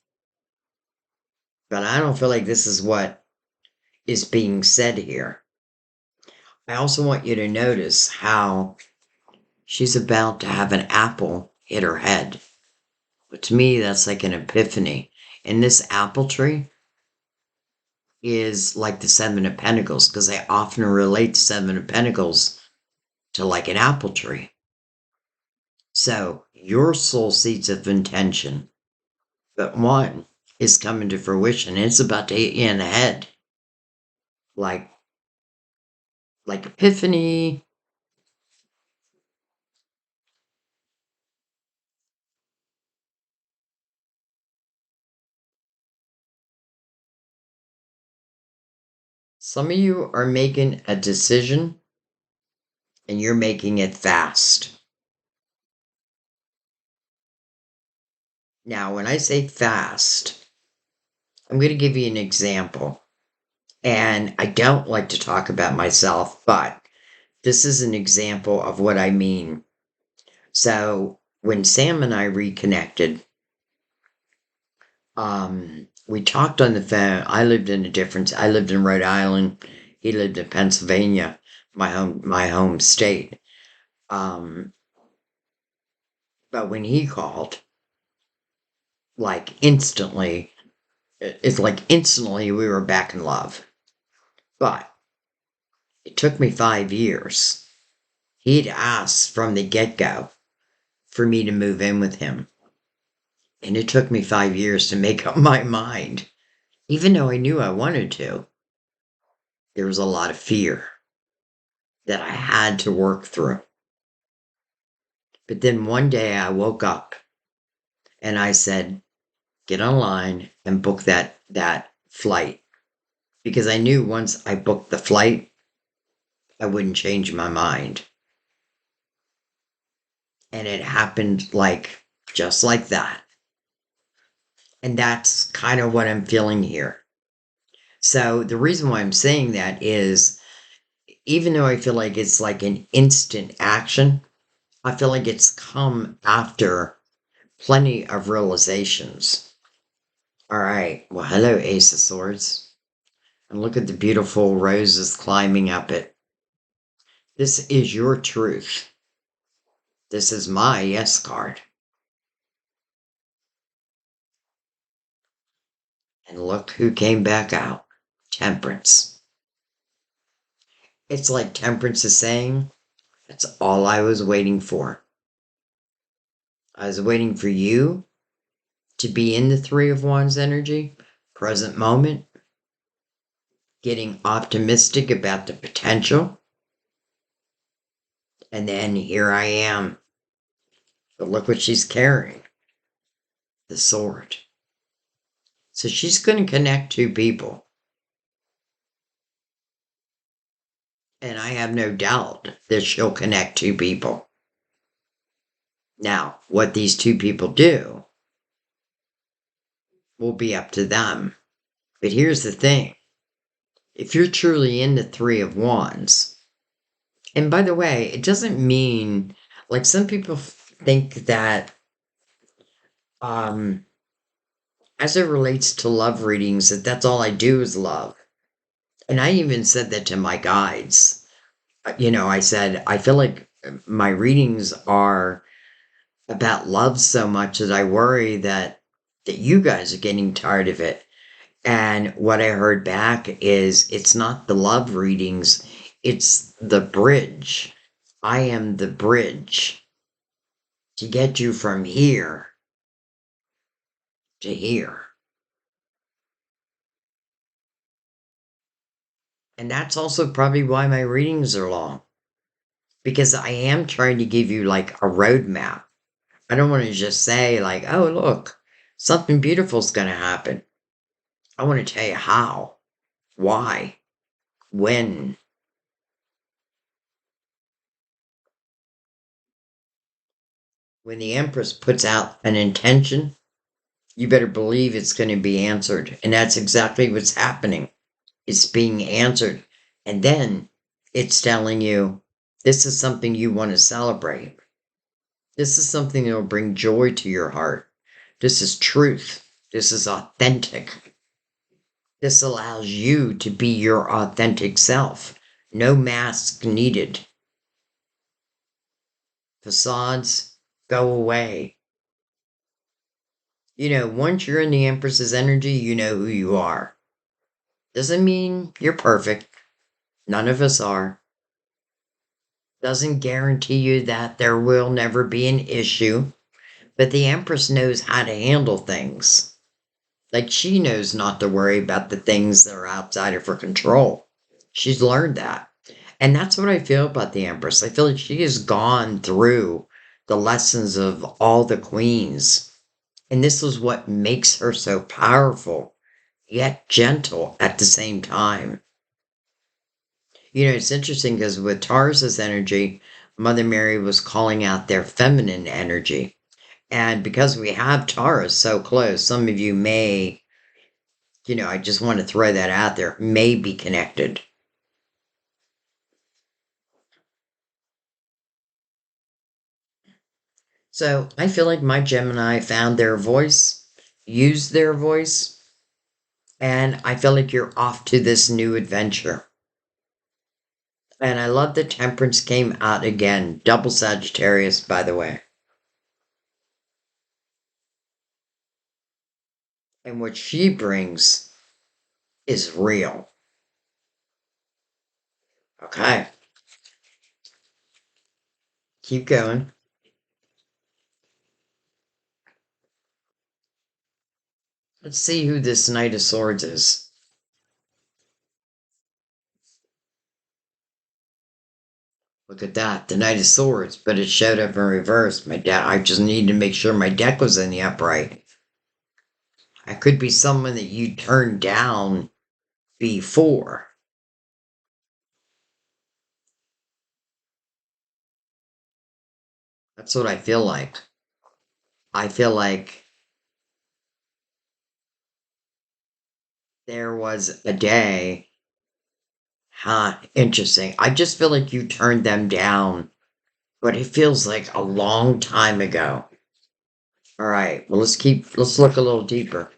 But I don't feel like this is what is being said here. I also want you to notice how she's about to have an apple hit her head. But to me, that's like an epiphany. And this apple tree is like the Seven of Pentacles, because they often relate the Seven of Pentacles to like an apple tree. So your soul seeds of intention, but one is coming to fruition. It's about to hit you in the head. Like epiphany. Some of you are making a decision and you're making it fast. Now, when I say fast, I'm going to give you an example. And I don't like to talk about myself, but this is an example of what I mean. So, when Sam and I reconnected, we talked on the phone. I lived in Rhode Island. He lived in Pennsylvania, my home state. But when he called, like instantly, it's like instantly we were back in love. But it took me 5 years. He'd asked from the get-go for me to move in with him. And it took me 5 years to make up my mind. Even though I knew I wanted to, there was a lot of fear that I had to work through. But then one day I woke up And I said, get online and book that flight. Because I knew once I booked the flight, I wouldn't change my mind. And it happened like just like that. And that's kind of what I'm feeling here. So the reason why I'm saying that is even though I feel like it's like an instant action, I feel like it's come after plenty of realizations. All right. Well, hello, Ace of Swords. And look at the beautiful roses climbing up it. This is your truth. This is my yes card. And look who came back out. Temperance. It's like Temperance is saying, that's all I was waiting for. I was waiting for you to be in the Three of Wands energy, present moment, getting optimistic about the potential. And then here I am. But look what she's carrying, the sword. So she's going to connect two people. And I have no doubt that she'll connect two people. Now, what these two people do will be up to them. But here's the thing. If you're truly in the Three of Wands, and by the way, it doesn't mean, like some people think that as it relates to love readings, that that's all I do is love. And I even said that to my guides. I said, I feel like my readings are about love so much that I worry that you guys are getting tired of it. And what I heard back is it's not the love readings, it's the bridge. I am the bridge to get you from here to here. And that's also probably why my readings are long. Because I am trying to give you like a roadmap. I don't want to just say, like, oh, look, something beautiful is going to happen. I want to tell you how, why, when. When the Empress puts out an intention, you better believe it's going to be answered. And that's exactly what's happening. It's being answered. And then it's telling you this is something you want to celebrate. This is something that will bring joy to your heart. This is truth. This is authentic. This allows you to be your authentic self. No mask needed. Facades go away. Once you're in the Empress's energy, you know who you are. Doesn't mean you're perfect. None of us are. Doesn't guarantee you that there will never be an issue. But the Empress knows how to handle things. Like she knows not to worry about the things that are outside of her control. She's learned that. And that's what I feel about the Empress. I feel like she has gone through the lessons of all the queens. And this is what makes her so powerful, yet gentle at the same time. It's interesting because with Taurus's energy, Mother Mary was calling out their feminine energy. And because we have Taurus so close, some of you may, I just want to throw that out there, may be connected. So I feel like my Gemini found their voice, used their voice, and I feel like you're off to this new adventure. And I love that Temperance came out again. Double Sagittarius, by the way. And what she brings is real. Okay. Keep going. Let's see who this Knight of Swords is. Look at that, the Knight of Swords, but it showed up in reverse. My deck. I just needed to make sure my deck was in the upright. I could be someone that you turned down before. That's what I feel like. I feel like there was a day. Huh, interesting. I just feel like you turned them down, but it feels like a long time ago. All right, well, let's look a little deeper.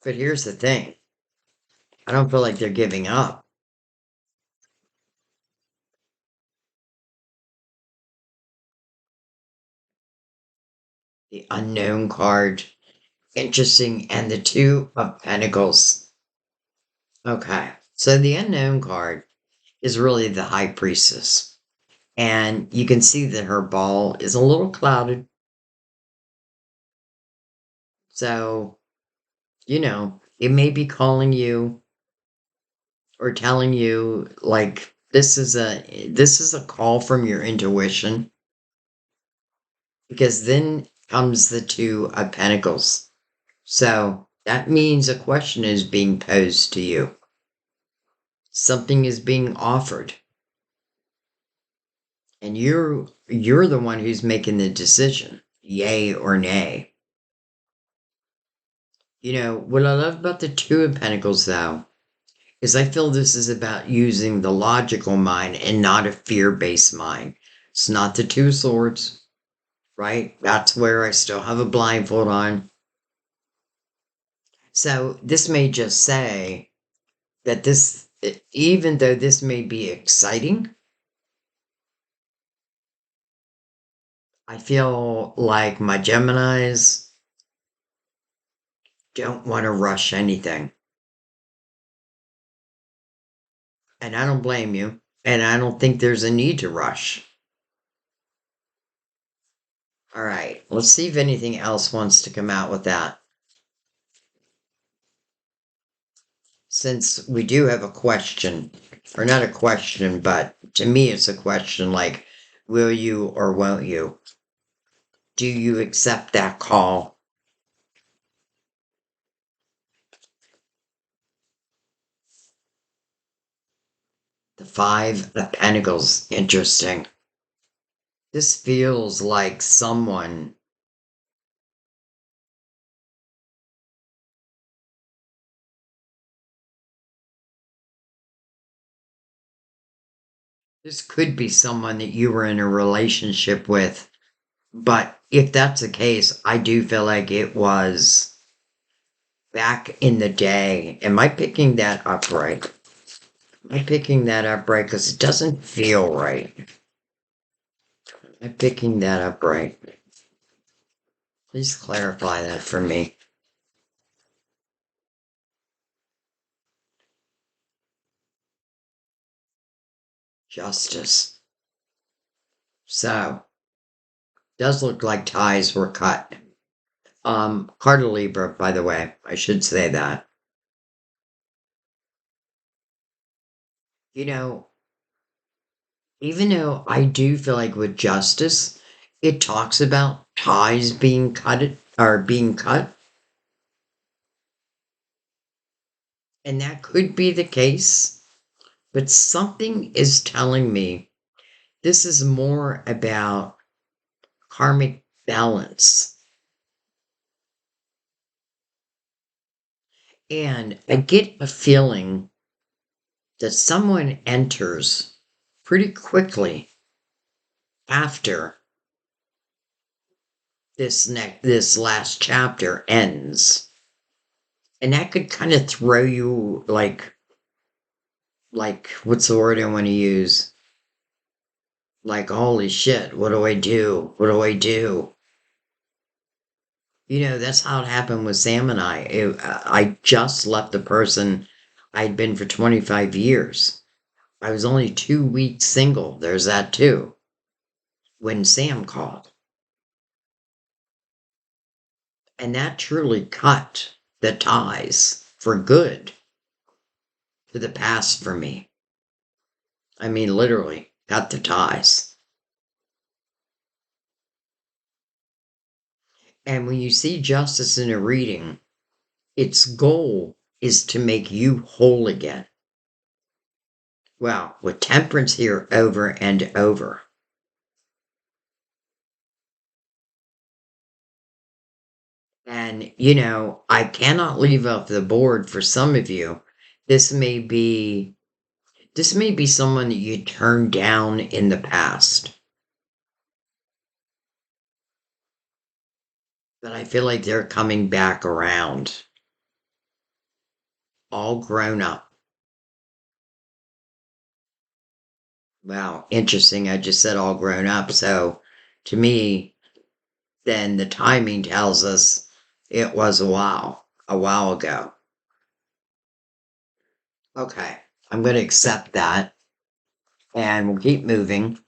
But here's the thing, I don't feel like they're giving up. The Unknown card, interesting, and the Two of Pentacles. Okay, so the Unknown card is really the High Priestess. And you can see that her ball is a little clouded. So, it may be calling you or telling you like this is a call from your intuition, because then comes the Two of Pentacles. So that means a question is being posed to you. Something is being offered. And you're the one who's making the decision, yay or nay. What I love about the Two of Pentacles though is I feel this is about using the logical mind and not a fear-based mind. It's not the Two of Swords, right? That's where I still have a blindfold on. So this may just say that this, even though this may be exciting, I feel like my Geminis don't want to rush anything. And I don't blame you. And I don't think there's a need to rush. All right, let's see if anything else wants to come out with that. Since we do have a question, or not a question, but to me it's a question like, will you or won't you? Do you accept that call? The Five of Pentacles, interesting. This feels like someone. This could be someone that you were in a relationship with, but if that's the case, I do feel like it was back in the day. Am I picking that up right? Am I picking that up right? Because it doesn't feel right. Am I picking that up right? Please clarify that for me. Justice. So, does look like ties were cut. Card of Libra, by the way, I should say that. You know, even though I do feel like with justice, it talks about ties being cut, and that could be the case, but something is telling me this is more about karmic balance. And I get a feeling that someone enters pretty quickly after this last chapter ends. And that could kind of throw you like what's the word I want to use? Like, holy shit, what do I do? What do I do? That's how it happened with Sam and I. I just left the person I'd been for 25 years. I was only 2 weeks single. There's that too. When Sam called. And that truly cut the ties for good. to the past for me. I mean, literally, cut the ties. And when you see justice in a reading, its goal is to make you whole again. Well, with temperance here over and over. And, I cannot leave off the board for some of you. This may be someone that you turned down in the past. But I feel like they're coming back around. All grown up. Wow, interesting. I just said all grown up. So to me, then the timing tells us it was a while ago. Okay, I'm going to accept that. And we'll keep moving.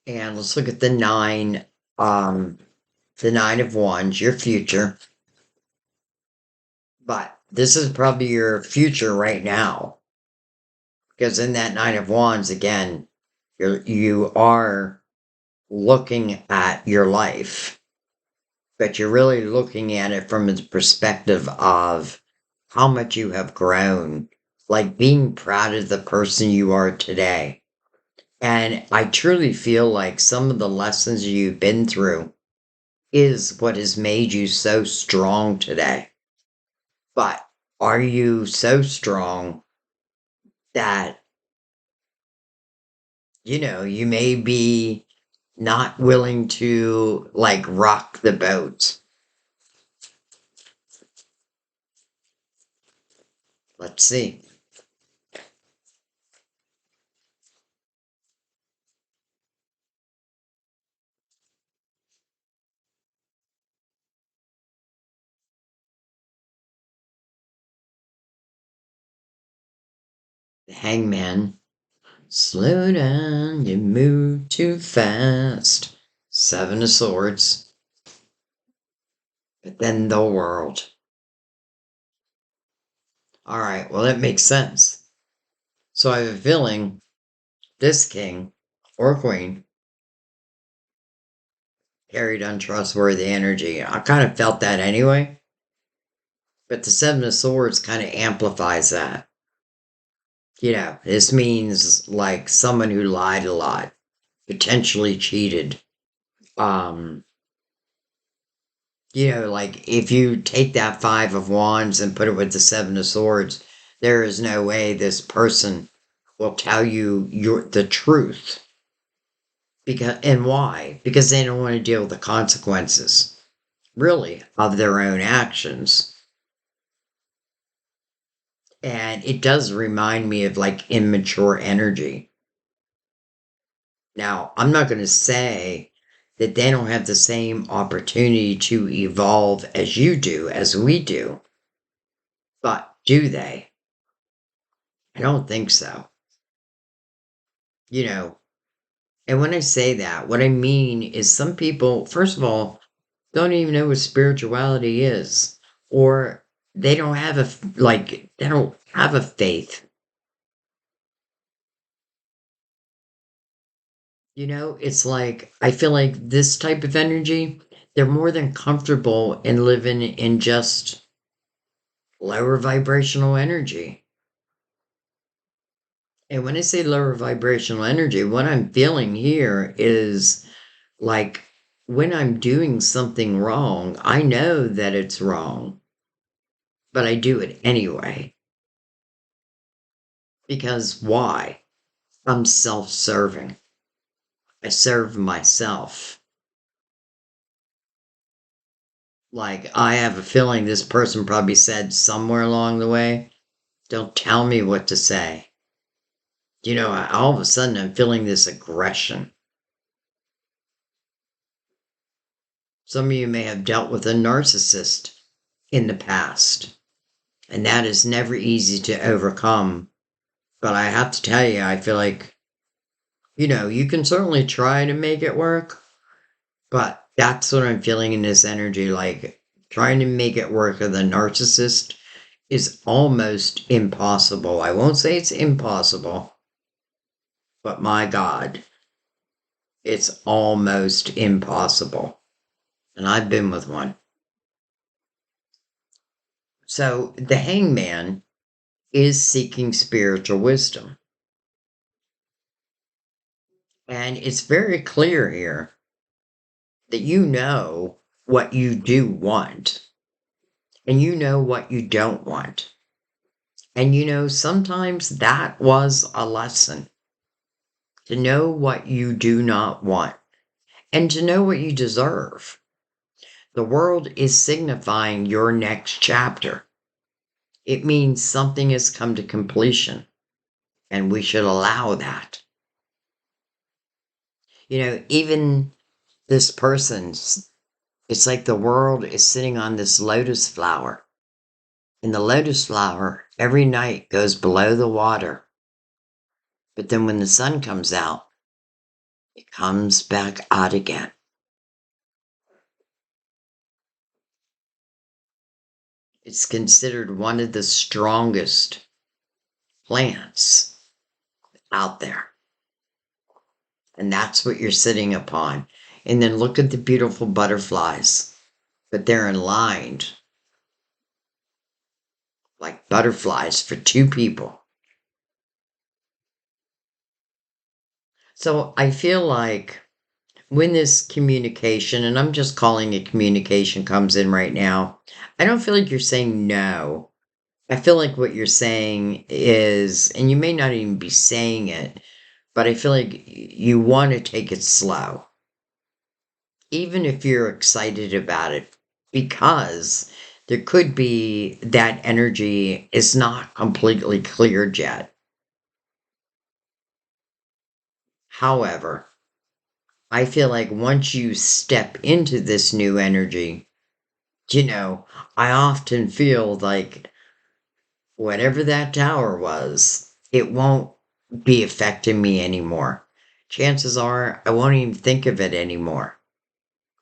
And let's look at the nine of wands, your future. But this is probably your future right now. Because in that nine of wands, again, you are looking at your life, but you're really looking at it from the perspective of how much you have grown, like being proud of the person you are today. And I truly feel like some of the lessons you've been through is what has made you so strong today. But are you so strong that, you may be not willing to like rock the boat? Let's see. The hangman. Slow down, you move too fast. Seven of swords. But then the world. All right, well, that makes sense. So I have a feeling this king or queen carried untrustworthy energy. I kind of felt that anyway. But the Seven of Swords kind of amplifies that. This means like someone who lied a lot, potentially cheated. Um, like if you take that Five of Wands and put it with the Seven of Swords, there is no way this person will tell you the truth. And why? Because they don't want to deal with the consequences, really, of their own actions. And it does remind me of like immature energy. Now, I'm not going to say that they don't have the same opportunity to evolve as you do, as we do. But do they? I don't think so. And when I say that, what I mean is some people, first of all, don't even know what spirituality is, or they don't have they don't have a faith. It's like, I feel like this type of energy, they're more than comfortable in living in just lower vibrational energy. And when I say lower vibrational energy, what I'm feeling here is like when I'm doing something wrong, I know that it's wrong, but I do it anyway. Because why? I'm self serving. I serve myself. Like, I have a feeling this person probably said somewhere along the way, don't tell me what to say. All of a sudden I'm feeling this aggression. Some of you may have dealt with a narcissist in the past, and that is never easy to overcome. But I have to tell you, I feel like, you can certainly try to make it work, but That's what I'm feeling in this energy. Like trying to make it work with a narcissist is almost impossible. I won't say it's impossible, but my God, it's almost impossible. And I've been with one. So the hangman is seeking spiritual wisdom. And it's very clear here that you know what you do want and you know what you don't want. And sometimes that was a lesson to know what you do not want and to know what you deserve. The world is signifying your next chapter. It means something has come to completion, and we should allow that. Even this person's, it's like the world is sitting on this lotus flower. And the lotus flower every night goes below the water. But then when the sun comes out, it comes back out again. It's considered one of the strongest plants out there. And that's what you're sitting upon. And then look at the beautiful butterflies. But they're aligned like butterflies for two people. So I feel like when this communication, and I'm just calling it communication, comes in right now, I don't feel like you're saying no. I feel like what you're saying is, and you may not even be saying it, but I feel like you want to take it slow, even if you're excited about it, because there could be that energy is not completely cleared yet. However, I feel like once you step into this new energy, I often feel like whatever that tower was, it won't be affecting me anymore. Chances are I won't even think of it anymore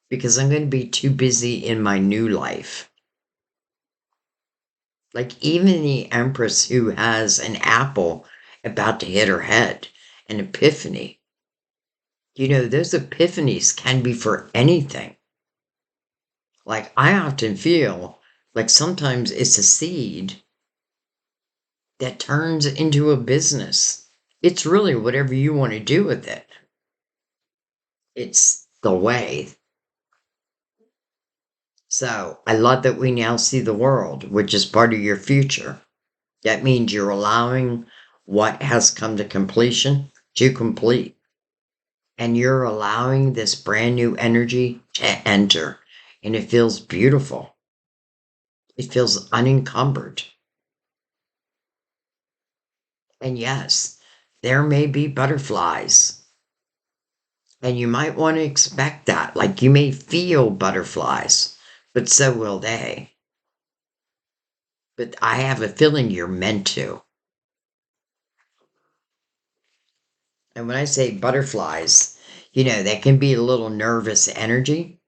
because I'm going to be too busy in my new life. Like even the Empress who has an apple about to hit her head, an epiphany. Those epiphanies can be for anything. Like I often feel like sometimes it's a seed that turns into a business. It's really whatever you want to do with it. It's the way. So I love that we now see the world, which is part of your future. That means you're allowing what has come to completion to complete. And you're allowing this brand new energy to enter. And it feels beautiful. It feels unencumbered. And yes, there may be butterflies. And you might want to expect that. Like you may feel butterflies, but so will they. But I have a feeling you're meant to. And when I say butterflies, that can be a little nervous energy,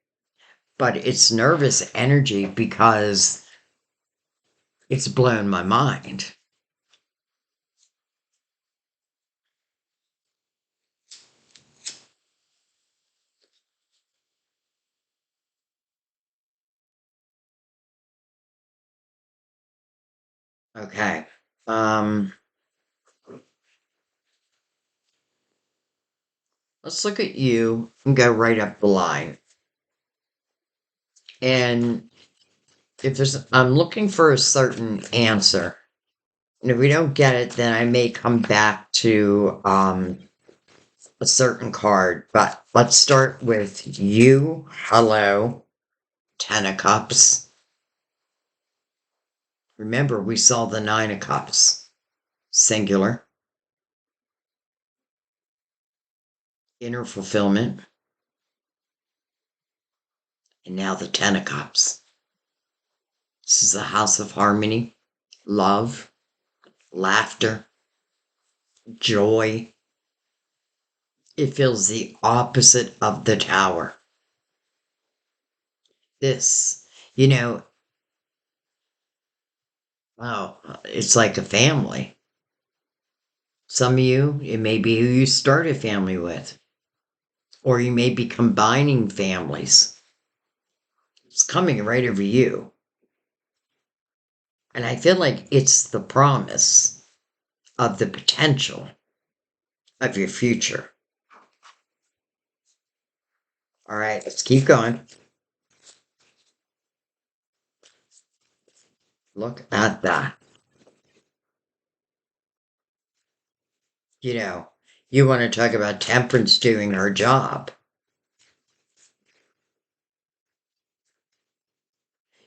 but it's nervous energy because it's blown my mind. Okay. Um, let's look at you and go right up the line. And I'm looking for a certain answer. And if we don't get it, then I may come back to a certain card. But let's start with you. Hello, Ten of Cups. Remember, we saw the Nine of Cups, singular, inner fulfillment, and now the Ten of Cups. This is the house of harmony, love, laughter, joy. It feels the opposite of the Tower. This, you know, oh, it's like a family. Some of you, it may be who you start a family with, or you may be combining families. It's coming right over you. And I feel like it's the promise of the potential of your future. All right, let's keep going. Look at that. You know, you want to talk about temperance doing her job.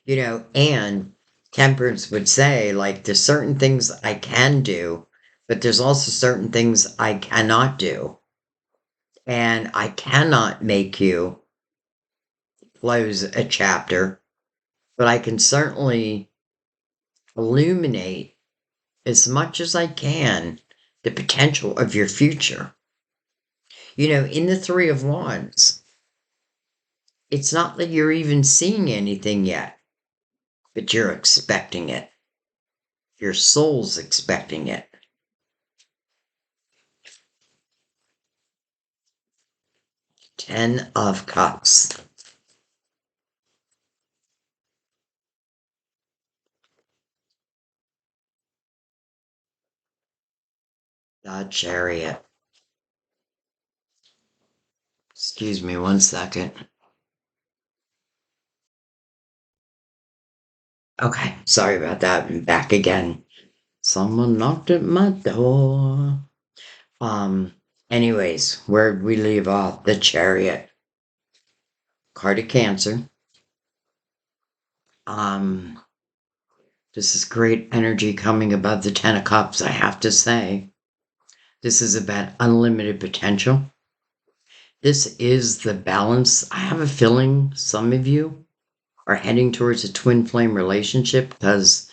And temperance would say, like, there's certain things I can do, but there's also certain things I cannot do. And I cannot make you close a chapter, but I can certainly illuminate as much as I can the potential of your future. In the Three of Wands, it's not that you're even seeing anything yet, but you're expecting it. Your soul's expecting it. Ten of Cups. The Chariot. Excuse me 1 second. Okay, sorry about that. I'm back again. Someone knocked at my door. Anyways, where'd we leave off? The Chariot. Card of Cancer. This is great energy coming above the Ten of Cups, I have to say. This is about unlimited potential. This is the balance. I have a feeling some of you are heading towards a twin flame relationship because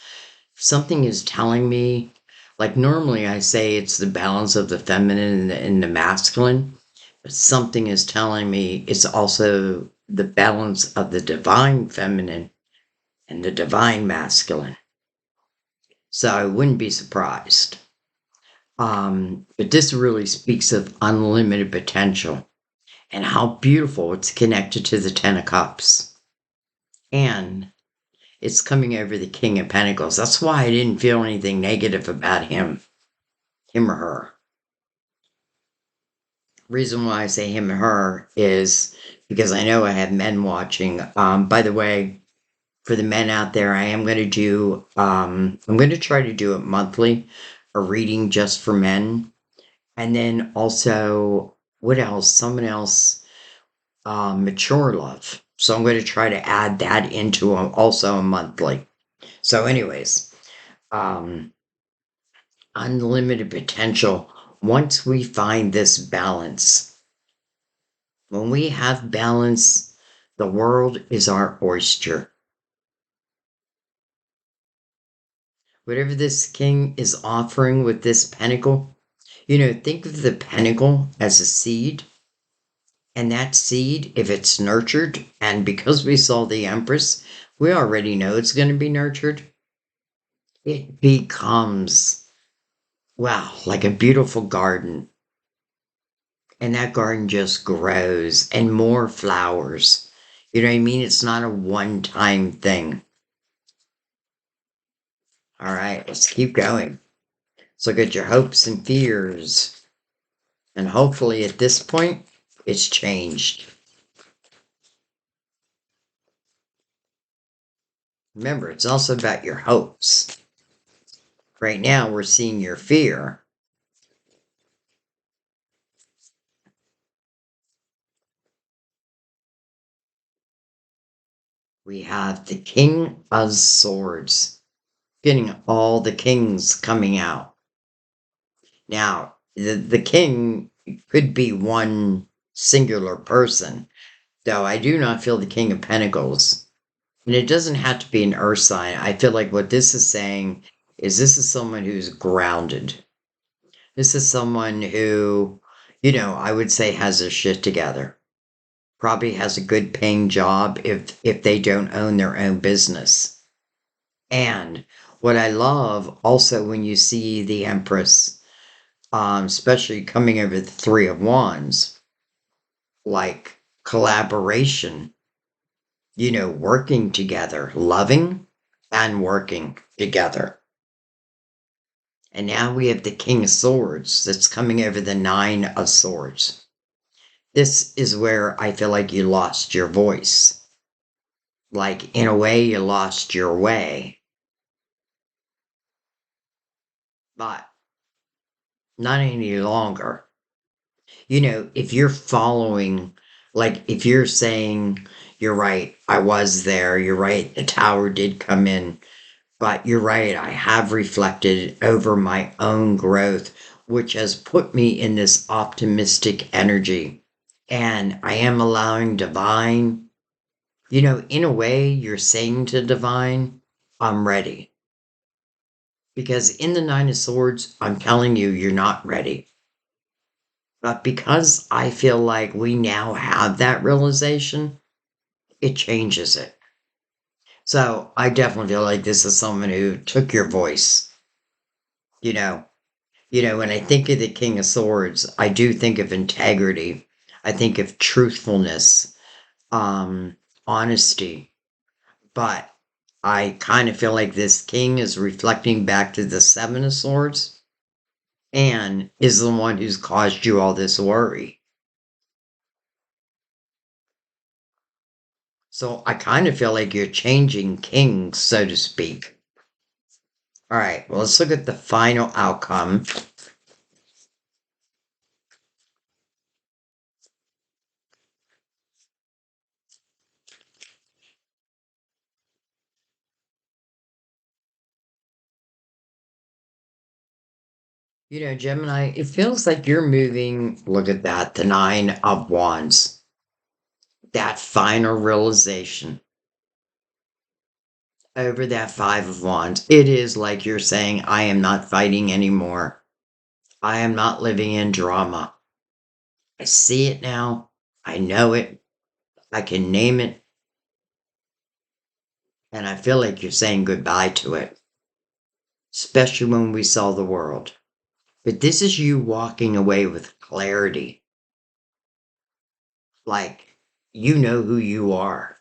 something is telling me, like normally I say it's the balance of the feminine and the masculine, but something is telling me it's also the balance of the divine feminine and the divine masculine. So I wouldn't be surprised. But this really speaks of unlimited potential and how beautiful it's connected to the Ten of Cups. And it's coming over the King of Pentacles. That's why I didn't feel anything negative about him or her. Reason why I say him or her is because I know I have men watching. By the way, for the men out there, I am going to do, I'm going to try to do it monthly, a reading just for men. And then also, what else? Someone else, mature love. So I'm going to try to add that into also a monthly. So anyways, unlimited potential. Once we find this balance, when we have balance, the world is our oyster. Whatever this king is offering with this pentacle, think of the pentacle as a seed. And that seed, if it's nurtured, and because we saw the Empress, we already know it's going to be nurtured, it becomes, wow, like a beautiful garden. And that garden just grows and more flowers. You know what I mean? It's not a one-time thing. All right, let's keep going. Let's look at your hopes and fears. And hopefully at this point, it's changed. Remember, it's also about your hopes. Right now, we're seeing your fear. We have the King of Swords. Getting all the kings coming out. Now, the king could be one singular person, though I do not feel the King of Pentacles. And it doesn't have to be an earth sign. I feel like what this is saying is this is someone who's grounded. This is someone who, I would say has their shit together. probably has a good paying job if they don't own their own business. And what I love also when you see the Empress, especially coming over the Three of Wands, like collaboration, working together, loving and working together. And now we have the King of Swords that's coming over the Nine of Swords. This is where I feel like you lost your voice. Like, in a way, you lost your way. But not any longer. If you're following, like, if you're saying, you're right, I was there, you're right, the tower did come in, but you're right, I have reflected over my own growth, which has put me in this optimistic energy. And I am allowing divine, in a way, you're saying to divine, I'm ready. Because in the Nine of Swords, I'm telling you, you're not ready. But because I feel like we now have that realization, it changes it. So I definitely feel like this is someone who took your voice. You know, when I think of the King of Swords, I do think of integrity. I think of truthfulness, um, honesty. But I kind of feel like this king is reflecting back to the Seven of Swords and is the one who's caused you all this worry. So I kind of feel like you're changing kings, so to speak. All right, well, let's look at the final outcome. Gemini, it feels like you're moving. Look at that, the Nine of Wands. That final realization over that Five of Wands. It is like you're saying, I am not fighting anymore. I am not living in drama. I see it now. I know it. I can name it. And I feel like you're saying goodbye to it, especially when we saw the world. But this is you walking away with clarity. Like, you know who you are.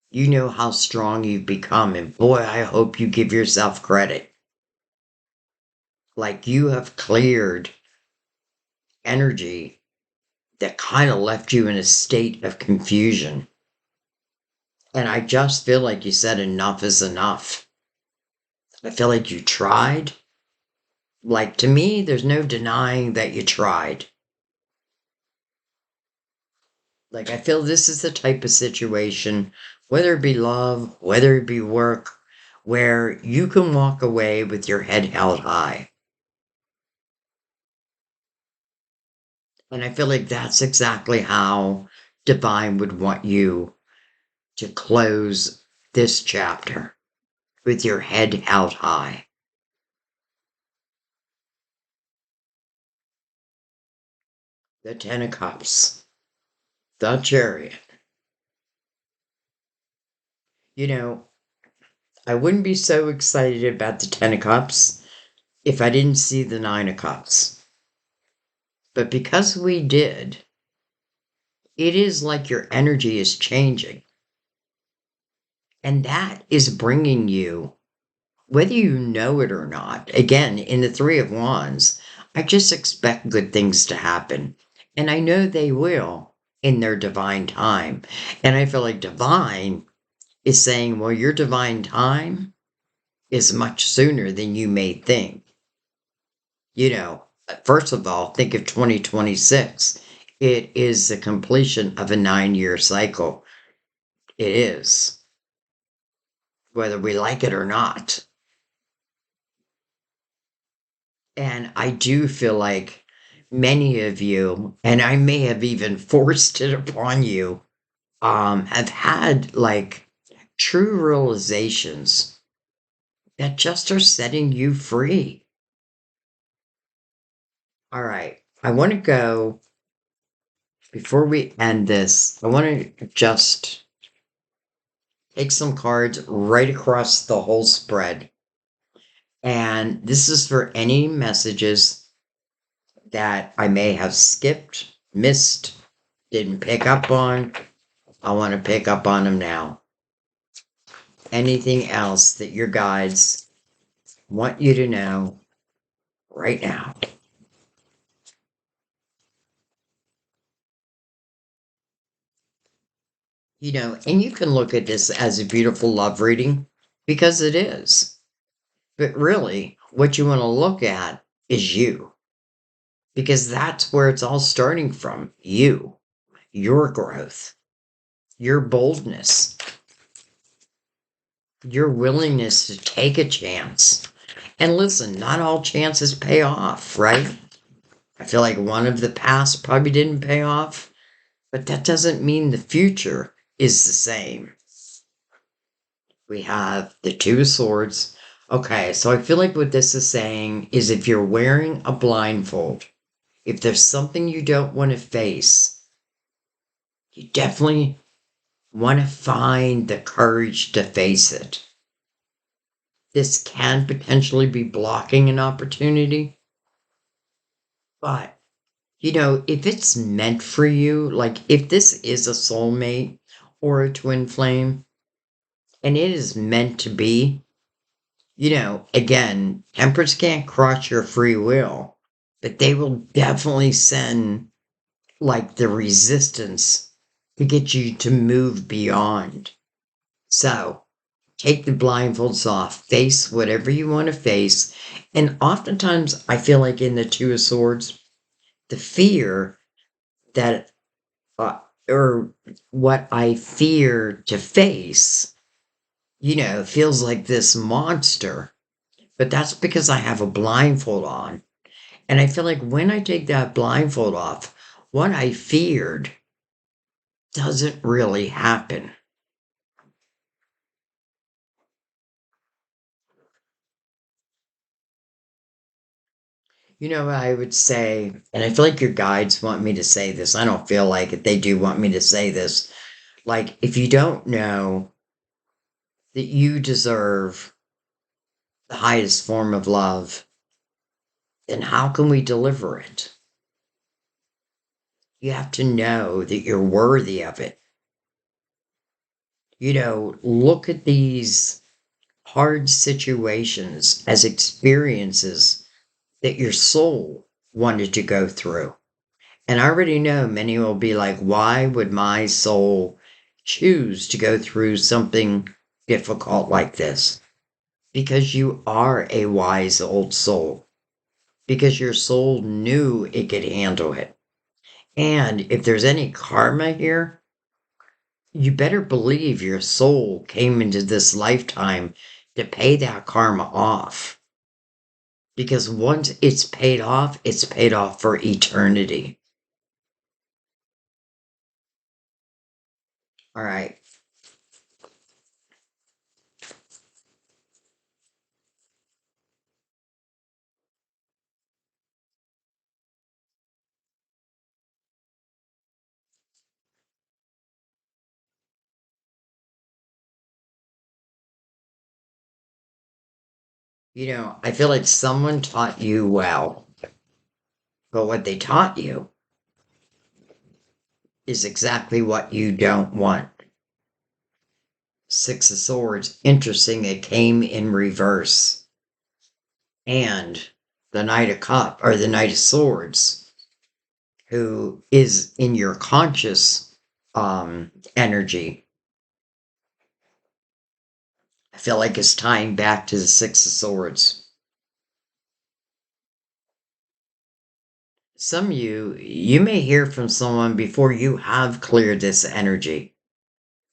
You know how strong you've become. And boy, I hope you give yourself credit. Like, you have cleared energy that kind of left you in a state of confusion. And I just feel like you said enough is enough. I feel like you tried. Like, to me, there's no denying that you tried. Like, I feel this is the type of situation, whether it be love, whether it be work, where you can walk away with your head held high. And I feel like that's exactly how Divine would want you to close this chapter, with your head held high. The Ten of Cups, the Chariot. You know, I wouldn't be so excited about the Ten of Cups if I didn't see the Nine of Cups. But because we did, it is like your energy is changing. And that is bringing you, whether you know it or not, again, in the Three of Wands, I just expect good things to happen. And I know they will in their divine time. And I feel like divine is saying, well, your divine time is much sooner than you may think. First of all, think of 2026. It is the completion of a 9-year cycle. It is, whether we like it or not. And I do feel like many of you, and I may have even forced it upon you, have had like true realizations that just are setting you free. All right. I want to go Before we end this, I want to just take some cards right across the whole spread. And this is for any messages that I may have skipped, missed, didn't pick up on. I want to pick up on them now. Anything else that your guides want you to know right now? And you can look at this as a beautiful love reading because it is. But really, what you want to look at is you because that's where it's all starting from. You, your growth, your boldness, your willingness to take a chance. And listen, not all chances pay off, right? I feel like one of the past probably didn't pay off, but that doesn't mean the future is the same. We have the Two of Swords. Okay, so I feel like what this is saying is if you're wearing a blindfold, if there's something you don't want to face, you definitely want to find the courage to face it. This can potentially be blocking an opportunity, but if it's meant for you, like if this is a soulmate or a twin flame, and it is meant to be, again, Empress can't cross your free will, but they will definitely send like the resistance to get you to move beyond. So take the blindfolds off, face whatever you want to face. And oftentimes, I feel like in the Two of Swords, the fear that, or what I fear to face, feels like this monster. But that's because I have a blindfold on. And I feel like when I take that blindfold off, what I feared doesn't really happen. I would say, and I feel like your guides want me to say this. I don't feel like it. They do want me to say this. Like, if you don't know that you deserve the highest form of love, then how can we deliver it? You have to know that you're worthy of it. Look at these hard situations as experiences that your soul wanted to go through. And I already know many will be like, why would my soul choose to go through something difficult like this? Because you are a wise old soul. Because your soul knew it could handle it. And if there's any karma here, you better believe your soul came into this lifetime to pay that karma off. Because once it's paid off for eternity. All right. I feel like someone taught you well, but what they taught you is exactly what you don't want. Six of Swords, interesting, it came in reverse. And the Knight of Cups, or the Knight of Swords, who is in your conscious energy, I feel like it's tying back to the Six of Swords. Some of you may hear from someone before you have cleared this energy.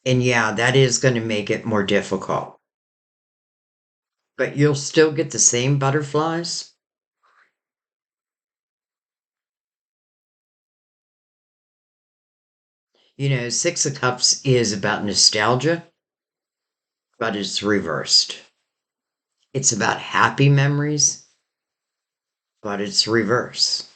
And yeah, that is going to make it more difficult. But you'll still get the same butterflies. Six of Cups is about nostalgia, but it's reversed. It's about happy memories, but it's reverse.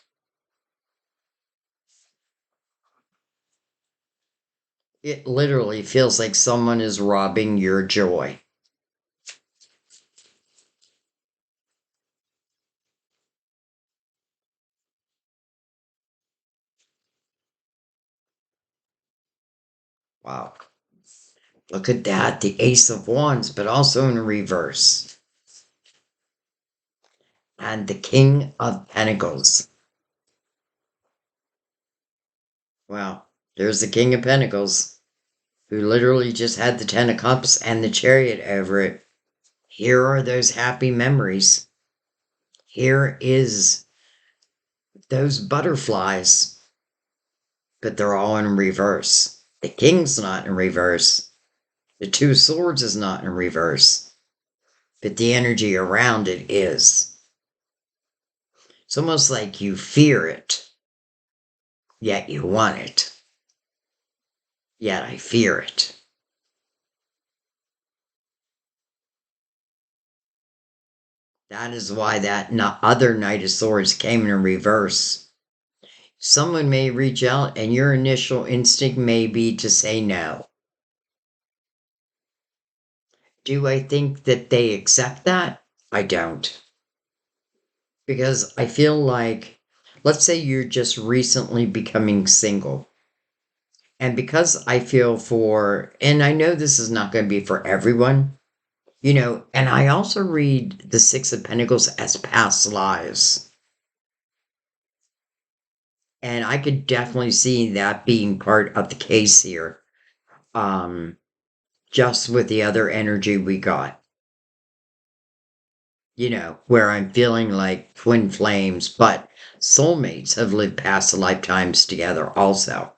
It literally feels like someone is robbing your joy. Wow. Look at that. The Ace of Wands, but also in reverse. And the King of Pentacles. Wow. There's the King of Pentacles, who literally just had the Ten of Cups and the Chariot over it. Here are those happy memories. Here is those butterflies, but they're all in reverse. The King's not in reverse. The Two of Swords is not in reverse, but the energy around it is. It's almost like you fear it, yet you want it. Yet I fear it. That is why that other Knight of Swords came in reverse. Someone may reach out, and your initial instinct may be to say no. Do I think that they accept that? I don't. Because I feel like, let's say you're just recently becoming single. And because I feel for, and I know this is not going to be for everyone, and I also read the Six of Pentacles as past lives. And I could definitely see that being part of the case here, just with the other energy we got. Where I'm feeling like twin flames, but soulmates have lived past lifetimes together also.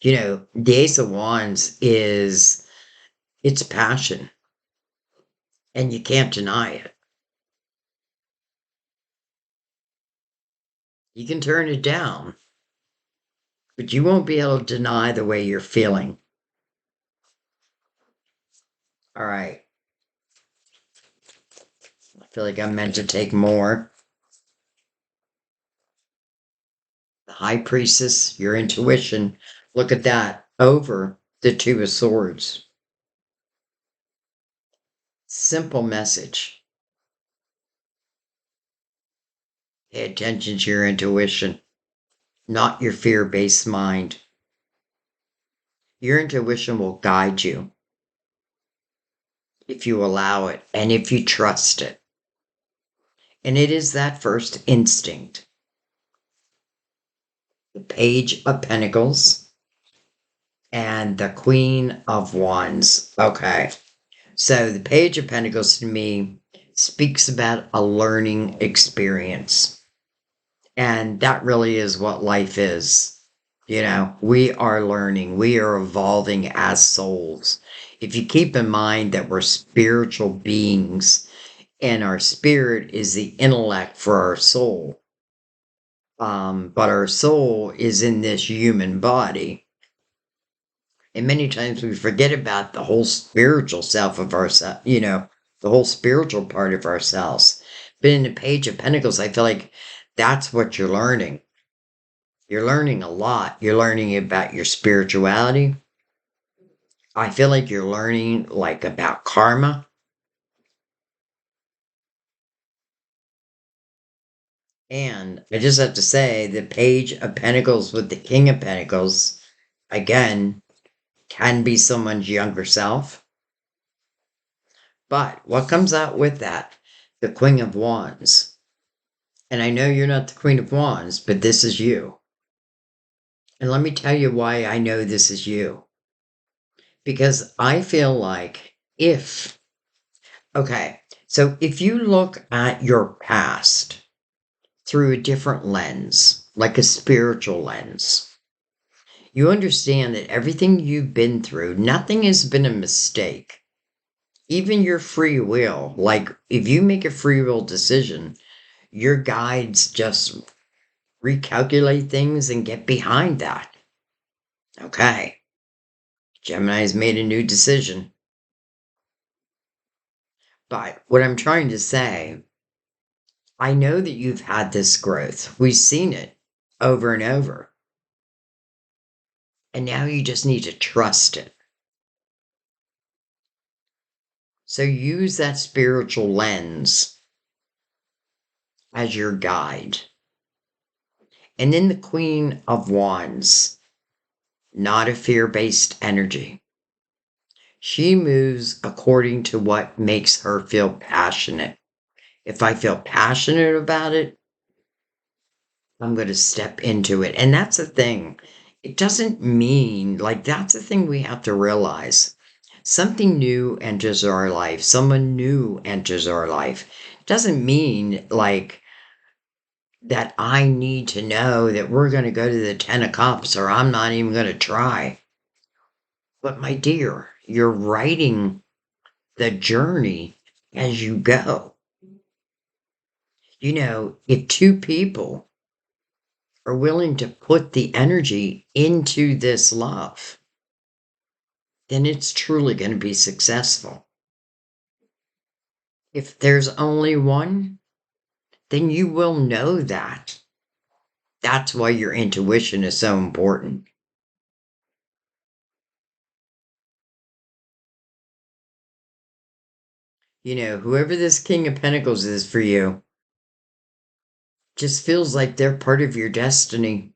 The Ace of Wands it's passion, and you can't deny it. You can turn it down, but you won't be able to deny the way you're feeling. All right. I feel like I'm meant to take more. The High Priestess, your intuition. Look at that. Over the Two of Swords. Simple message. Pay attention to your intuition, not your fear-based mind. Your intuition will guide you if you allow it and if you trust it. And it is that first instinct. The Page of Pentacles and the Queen of Wands. Okay. So the Page of Pentacles to me speaks about a learning experience. And that really is what life is. We are learning, we are evolving as souls. If you keep in mind that we're spiritual beings and our spirit is the intellect for our soul, but our soul is in this human body. And many times we forget about the whole spiritual self of ourselves, the whole spiritual part of ourselves. But in the Page of Pentacles, I feel like that's what you're learning. You're learning a lot. You're learning about your spirituality. I feel like you're learning like about karma. And I just have to say the Page of Pentacles with the King of Pentacles, again, can be someone's younger self. But what comes out with that? The Queen of Wands. And I know you're not the Queen of Wands, but this is you. And let me tell you why I know this is you. Because I feel like okay, so if you look at your past through a different lens, like a spiritual lens, you understand that everything you've been through, nothing has been a mistake. Even your free will, like if you make a free will decision, your guides just recalculate things and get behind that. Okay, Gemini's made a new decision. But what I'm trying to say, I know that you've had this growth. We've seen it over and over. And now you just need to trust it. So use that spiritual lens as your guide. And then the Queen of Wands, not a fear-based energy. She moves according to what makes her feel passionate. If I feel passionate about it, I'm going to step into it. And that's the thing. It doesn't mean, like, that's the thing we have to realize. Something new enters our life. Someone new enters our life. Doesn't mean, like, that I need to know that we're going to go to the 10 of Cups or I'm not even going to try. But my dear, you're writing the journey as you go. You know, if two people are willing to put the energy into this love, then it's truly going to be successful. If there's only one, then you will know that. That's why your intuition is so important. You know, whoever this King of Pentacles is for you just feels like they're part of your destiny.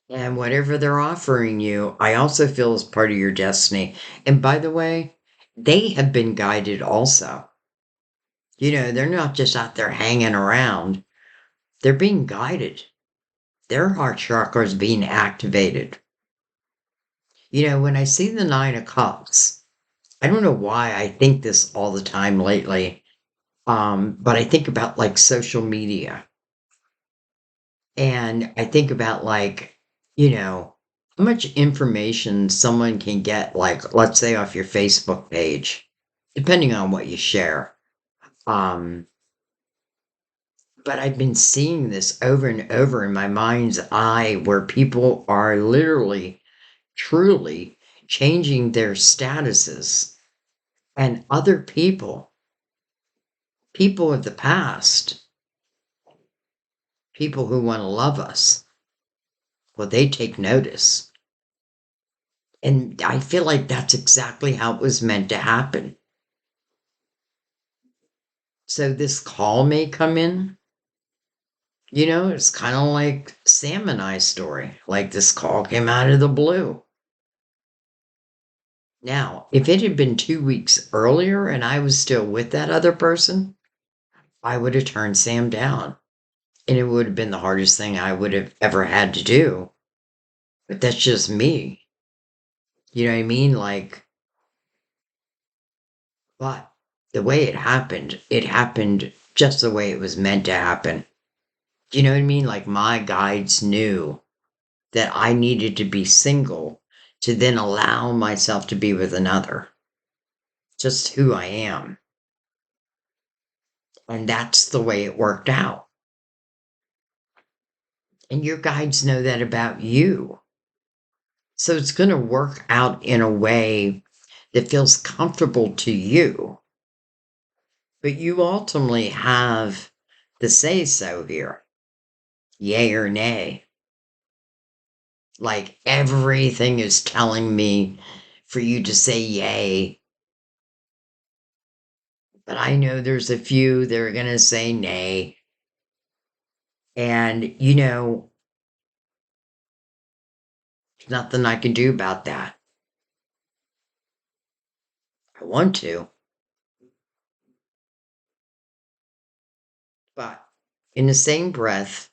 And whatever they're offering you, I also feel is part of your destiny. And by the way, they have been guided also. You know, they're not just out there hanging around. They're being guided. Their heart chakra is being activated. You know, when I see the Nine of Cups, I don't know why I think this all the time lately, but I think about like social media. And I think about like, you know, how much information someone can get, like, let's say off your Facebook page, depending on what you share. Um, but I've been seeing this over and over in my mind's eye where people are literally, truly changing their statuses. And other people, people of the past, people who want to love us, well, they take notice. And I feel like that's exactly how it was meant to happen. So this call may come in. You know, it's kind of like Sam and I's story. Like this call came out of the blue. Now, if it had been 2 weeks earlier and I was still with that other person, I would have turned Sam down. And it would have been the hardest thing I would have ever had to do. But that's just me. You know what I mean? Like, but the way it happened just the way it was meant to happen. Do you know what I mean? Like, my guides knew that I needed to be single to then allow myself to be with another. Just who I am. And that's the way it worked out. And your guides know that about you. So it's going to work out in a way that feels comfortable to you. But you ultimately have the say so here. Yay or nay. Like everything is telling me for you to say yay. But I know there's a few that are going to say nay. And, you know, there's nothing I can do about that. I want to. But in the same breath,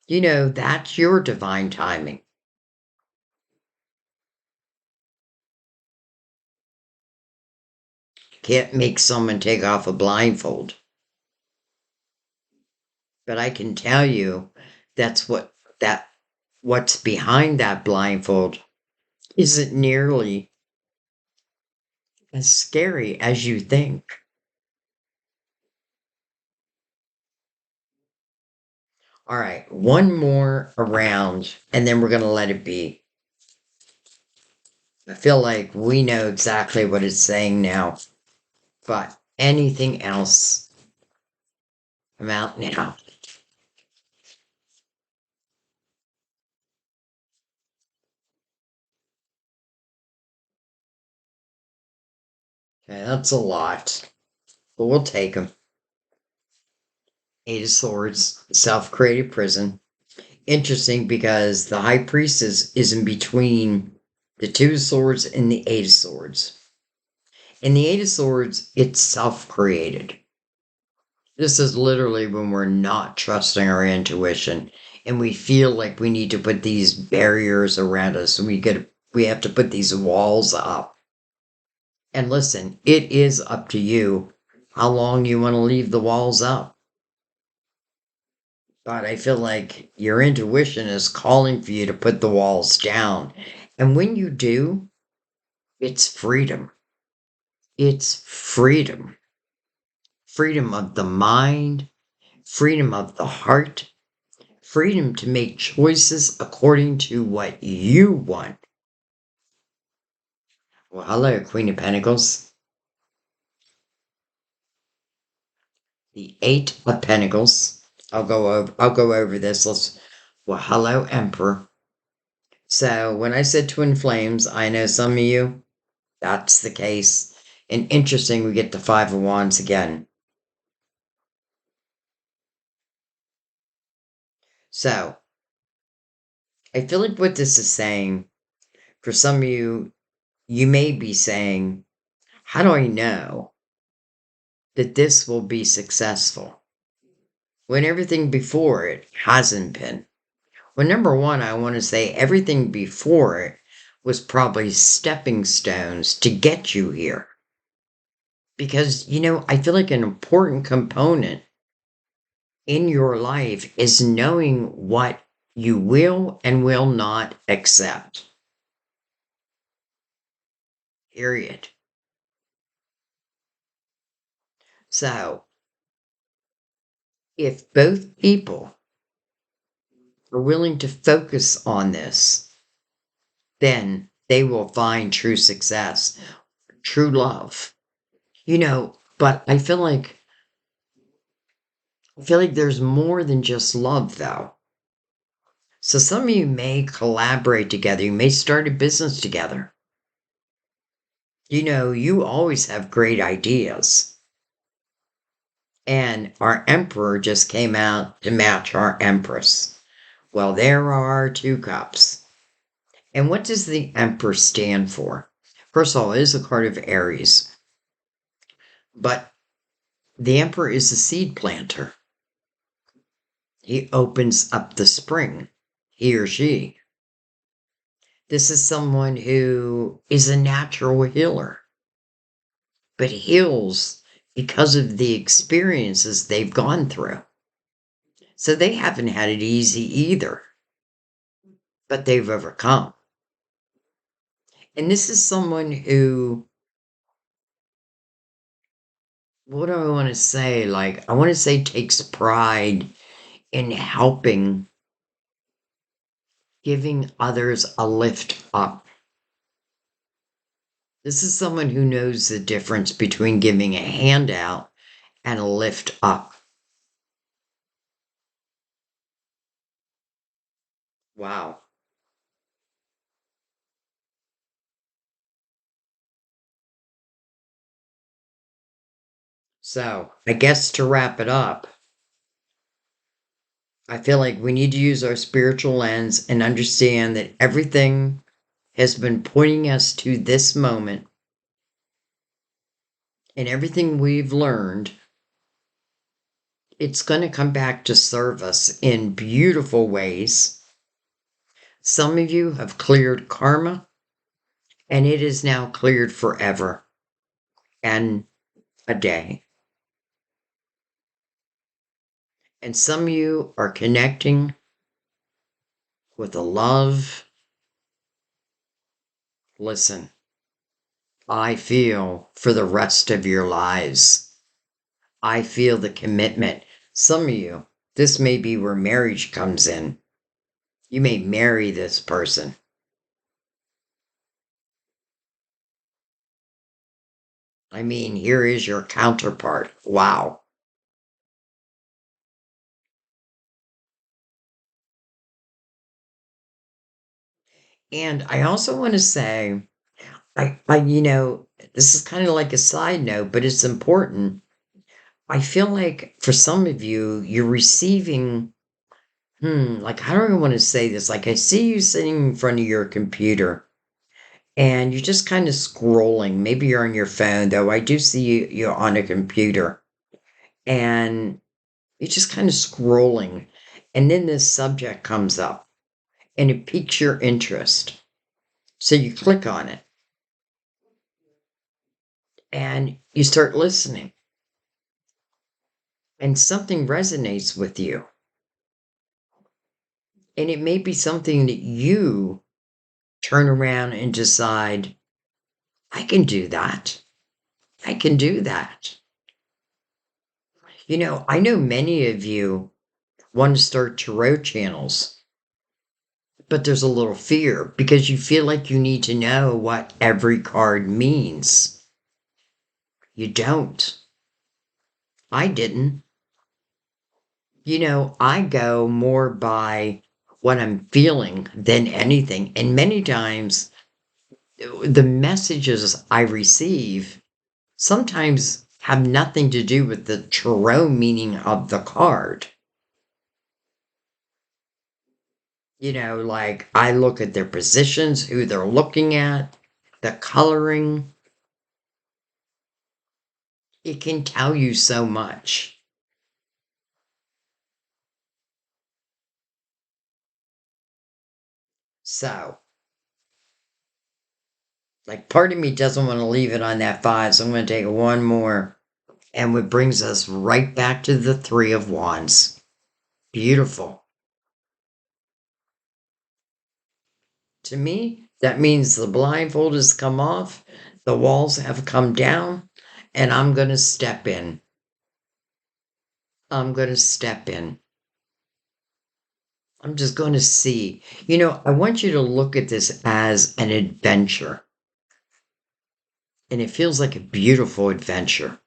you know, that's your divine timing. Can't make someone take off a blindfold. But I can tell you that what's behind that blindfold isn't nearly as scary as you think. All right, one more around, and then we're going to let it be. I feel like we know exactly what it's saying now, but anything else, I'm out now. Okay, that's a lot, but we'll take them. Eight of Swords, self-created prison. Interesting because the High Priestess is in between the Two of Swords and the Eight of Swords. In the Eight of Swords, it's self-created. This is literally when we're not trusting our intuition and we feel like we need to put these barriers around us. We have to put these walls up. And listen, it is up to you how long you want to leave the walls up. But I feel like your intuition is calling for you to put the walls down. And when you do, it's freedom. It's freedom. Freedom of the mind, freedom of the heart, freedom to make choices according to what you want. Well, hello, Queen of Pentacles. The Eight of Pentacles. I'll go over this. Well, hello, Emperor. So when I said twin flames, I know some of you, that's the case. And interesting, we get the Five of Wands again. So I feel like what this is saying, for some of you, you may be saying, how do I know that this will be successful when everything before it hasn't been? Well, number one, I want to say everything before it was probably stepping stones to get you here. Because, I feel like an important component in your life is knowing what you will and will not accept. Period. So, if both people are willing to focus on this, then they will find true success, true love. But I feel like there's more than just love, though. So some of you may collaborate together. You may start a business together. You always have great ideas. And our emperor just came out to match our empress. Well, there are two cups. And what does the emperor stand for? First of all, it is a card of Aries. But the emperor is a seed planter. He opens up the spring, he or she. This is someone who is a natural healer, but heals because of the experiences they've gone through. So they haven't had it easy either, but they've overcome. And this is someone who, what do I want to say? I want to say takes pride in helping, giving others a lift up. This is someone who knows the difference between giving a handout and a lift up. Wow. So, I guess to wrap it up, I feel like we need to use our spiritual lens and understand that everything has been pointing us to this moment, and everything we've learned, it's going to come back to serve us in beautiful ways. Some of you have cleared karma, and it is now cleared forever and a day. And some of you are connecting with a love. Listen, I feel for the rest of your lives. I feel the commitment. Some of you, this may be where marriage comes in. You may marry this person. I mean, here is your counterpart. Wow. And I also want to say, this is kind of like a side note, but it's important. I feel like for some of you, you're receiving, like, how do I want to say this? Like, I see you sitting in front of your computer and you're just kind of scrolling. Maybe you're on your phone, though. I do see you on a computer and you're just kind of scrolling. And then this subject comes up and it piques your interest. So you click on it and you start listening and something resonates with you. And it may be something that you turn around and decide, I can do that. I can do that. I know many of you want to start tarot channels, but there's a little fear because you feel like you need to know what every card means. You don't. I didn't. I go more by what I'm feeling than anything. And many times, the messages I receive sometimes have nothing to do with the tarot meaning of the card. Like I look at their positions, who they're looking at, the coloring. It can tell you so much. So, like, part of me doesn't want to leave it on that five, so I'm going to take one more. And it brings us right back to the Three of Wands. Beautiful. To me, that means the blindfold has come off, the walls have come down, and I'm going to step in. I'm going to step in. I'm just going to see. I want you to look at this as an adventure. And it feels like a beautiful adventure.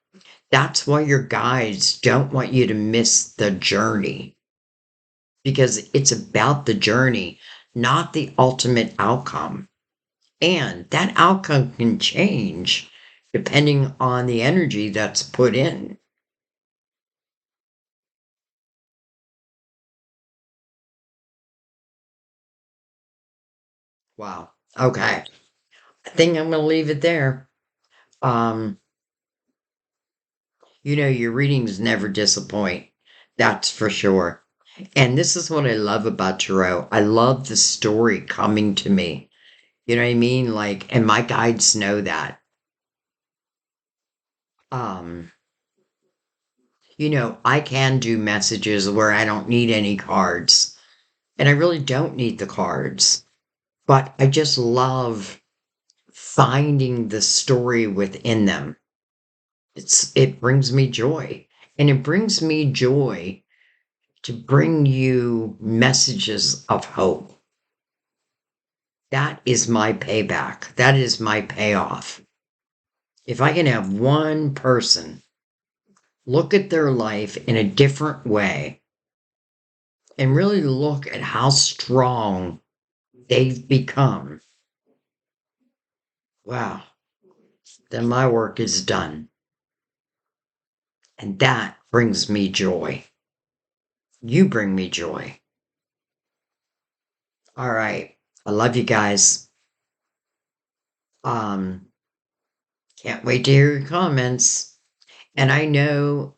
That's why your guides don't want you to miss the journey. Because it's about the journey, not the ultimate outcome. And that outcome can change depending on the energy that's put in. Wow. Okay. I think I'm going to leave it there. Um, your readings never disappoint. That's for sure. And this is what I love about tarot. I love the story coming to me. You know what I mean? Like, and my guides know that. Um, I can do messages where I don't need any cards. And I really don't need the cards. But I just love finding the story within them. It brings me joy. And it brings me joy to bring you messages of hope. That is my payback. That is my payoff. If I can have one person look at their life in a different way and really look at how strong they've become, wow, then my work is done. And that brings me joy. You bring me joy. All right. I love you guys. Um, can't wait to hear your comments. And I know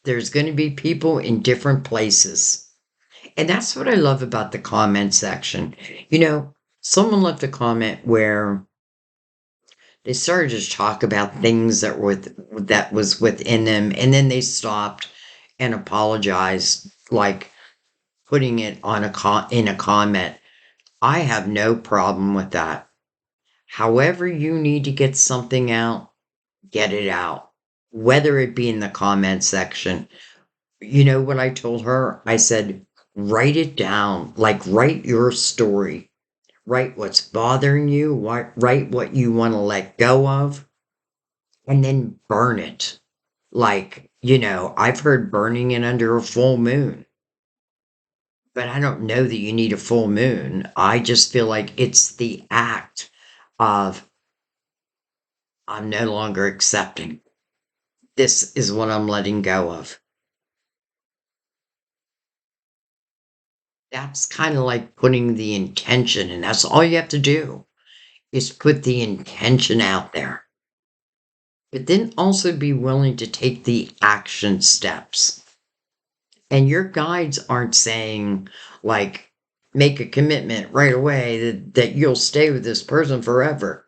there's going to be people in different places. And that's what I love about the comment section. Someone left a comment where they started to talk about things that was within them, and then they stopped and apologized, like putting it on in a comment. I have no problem with that. However you need to get something out, get it out. Whether it be in the comment section. You know what I told her? I said, write it down. Like, write your story. Write what's bothering you. Write what you want to let go of. And then burn it. Like, I've heard burning it under a full moon. But I don't know that you need a full moon. I just feel like it's the act of I'm no longer accepting. This is what I'm letting go of. That's kind of like putting the intention, and that's all you have to do is put the intention out there. But then also be willing to take the action steps. And your guides aren't saying, like, make a commitment right away that you'll stay with this person forever.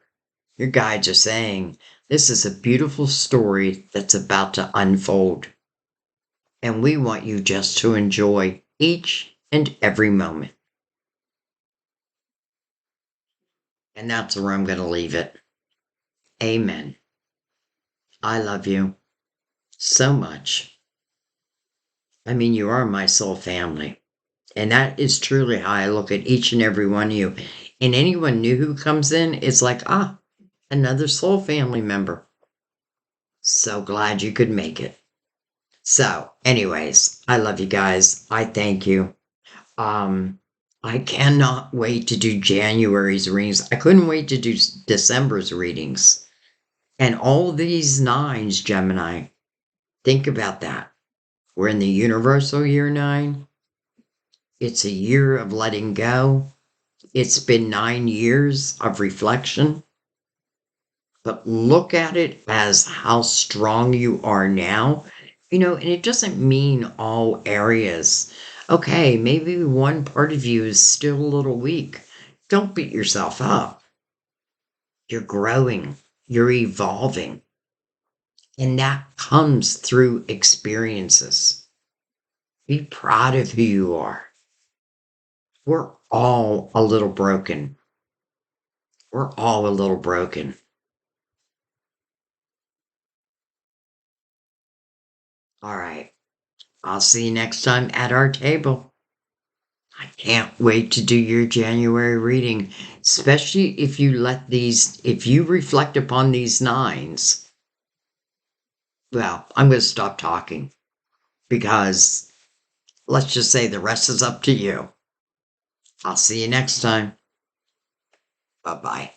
Your guides are saying, this is a beautiful story that's about to unfold. And we want you just to enjoy each and every moment. And that's where I'm going to leave it. Amen. I love you so much. I mean, you are my soul family. And that is truly how I look at each and every one of you. And anyone new who comes in, it's like, another soul family member. So glad you could make it. So, anyways, I love you guys. I thank you. I cannot wait to do January's readings. I couldn't wait to do December's readings. And all these nines, Gemini, think about that. We're in the universal year 9. It's a year of letting go. It's been 9 years of reflection. But look at it as how strong you are now. And it doesn't mean all areas. Okay, maybe one part of you is still a little weak. Don't beat yourself up. You're growing, you're evolving. And that comes through experiences. Be proud of who you are. We're all a little broken. We're all a little broken. All right. I'll see you next time at our table. I can't wait to do your January reading, especially if you reflect upon these nines. Well, I'm going to stop talking because let's just say the rest is up to you. I'll see you next time. Bye bye.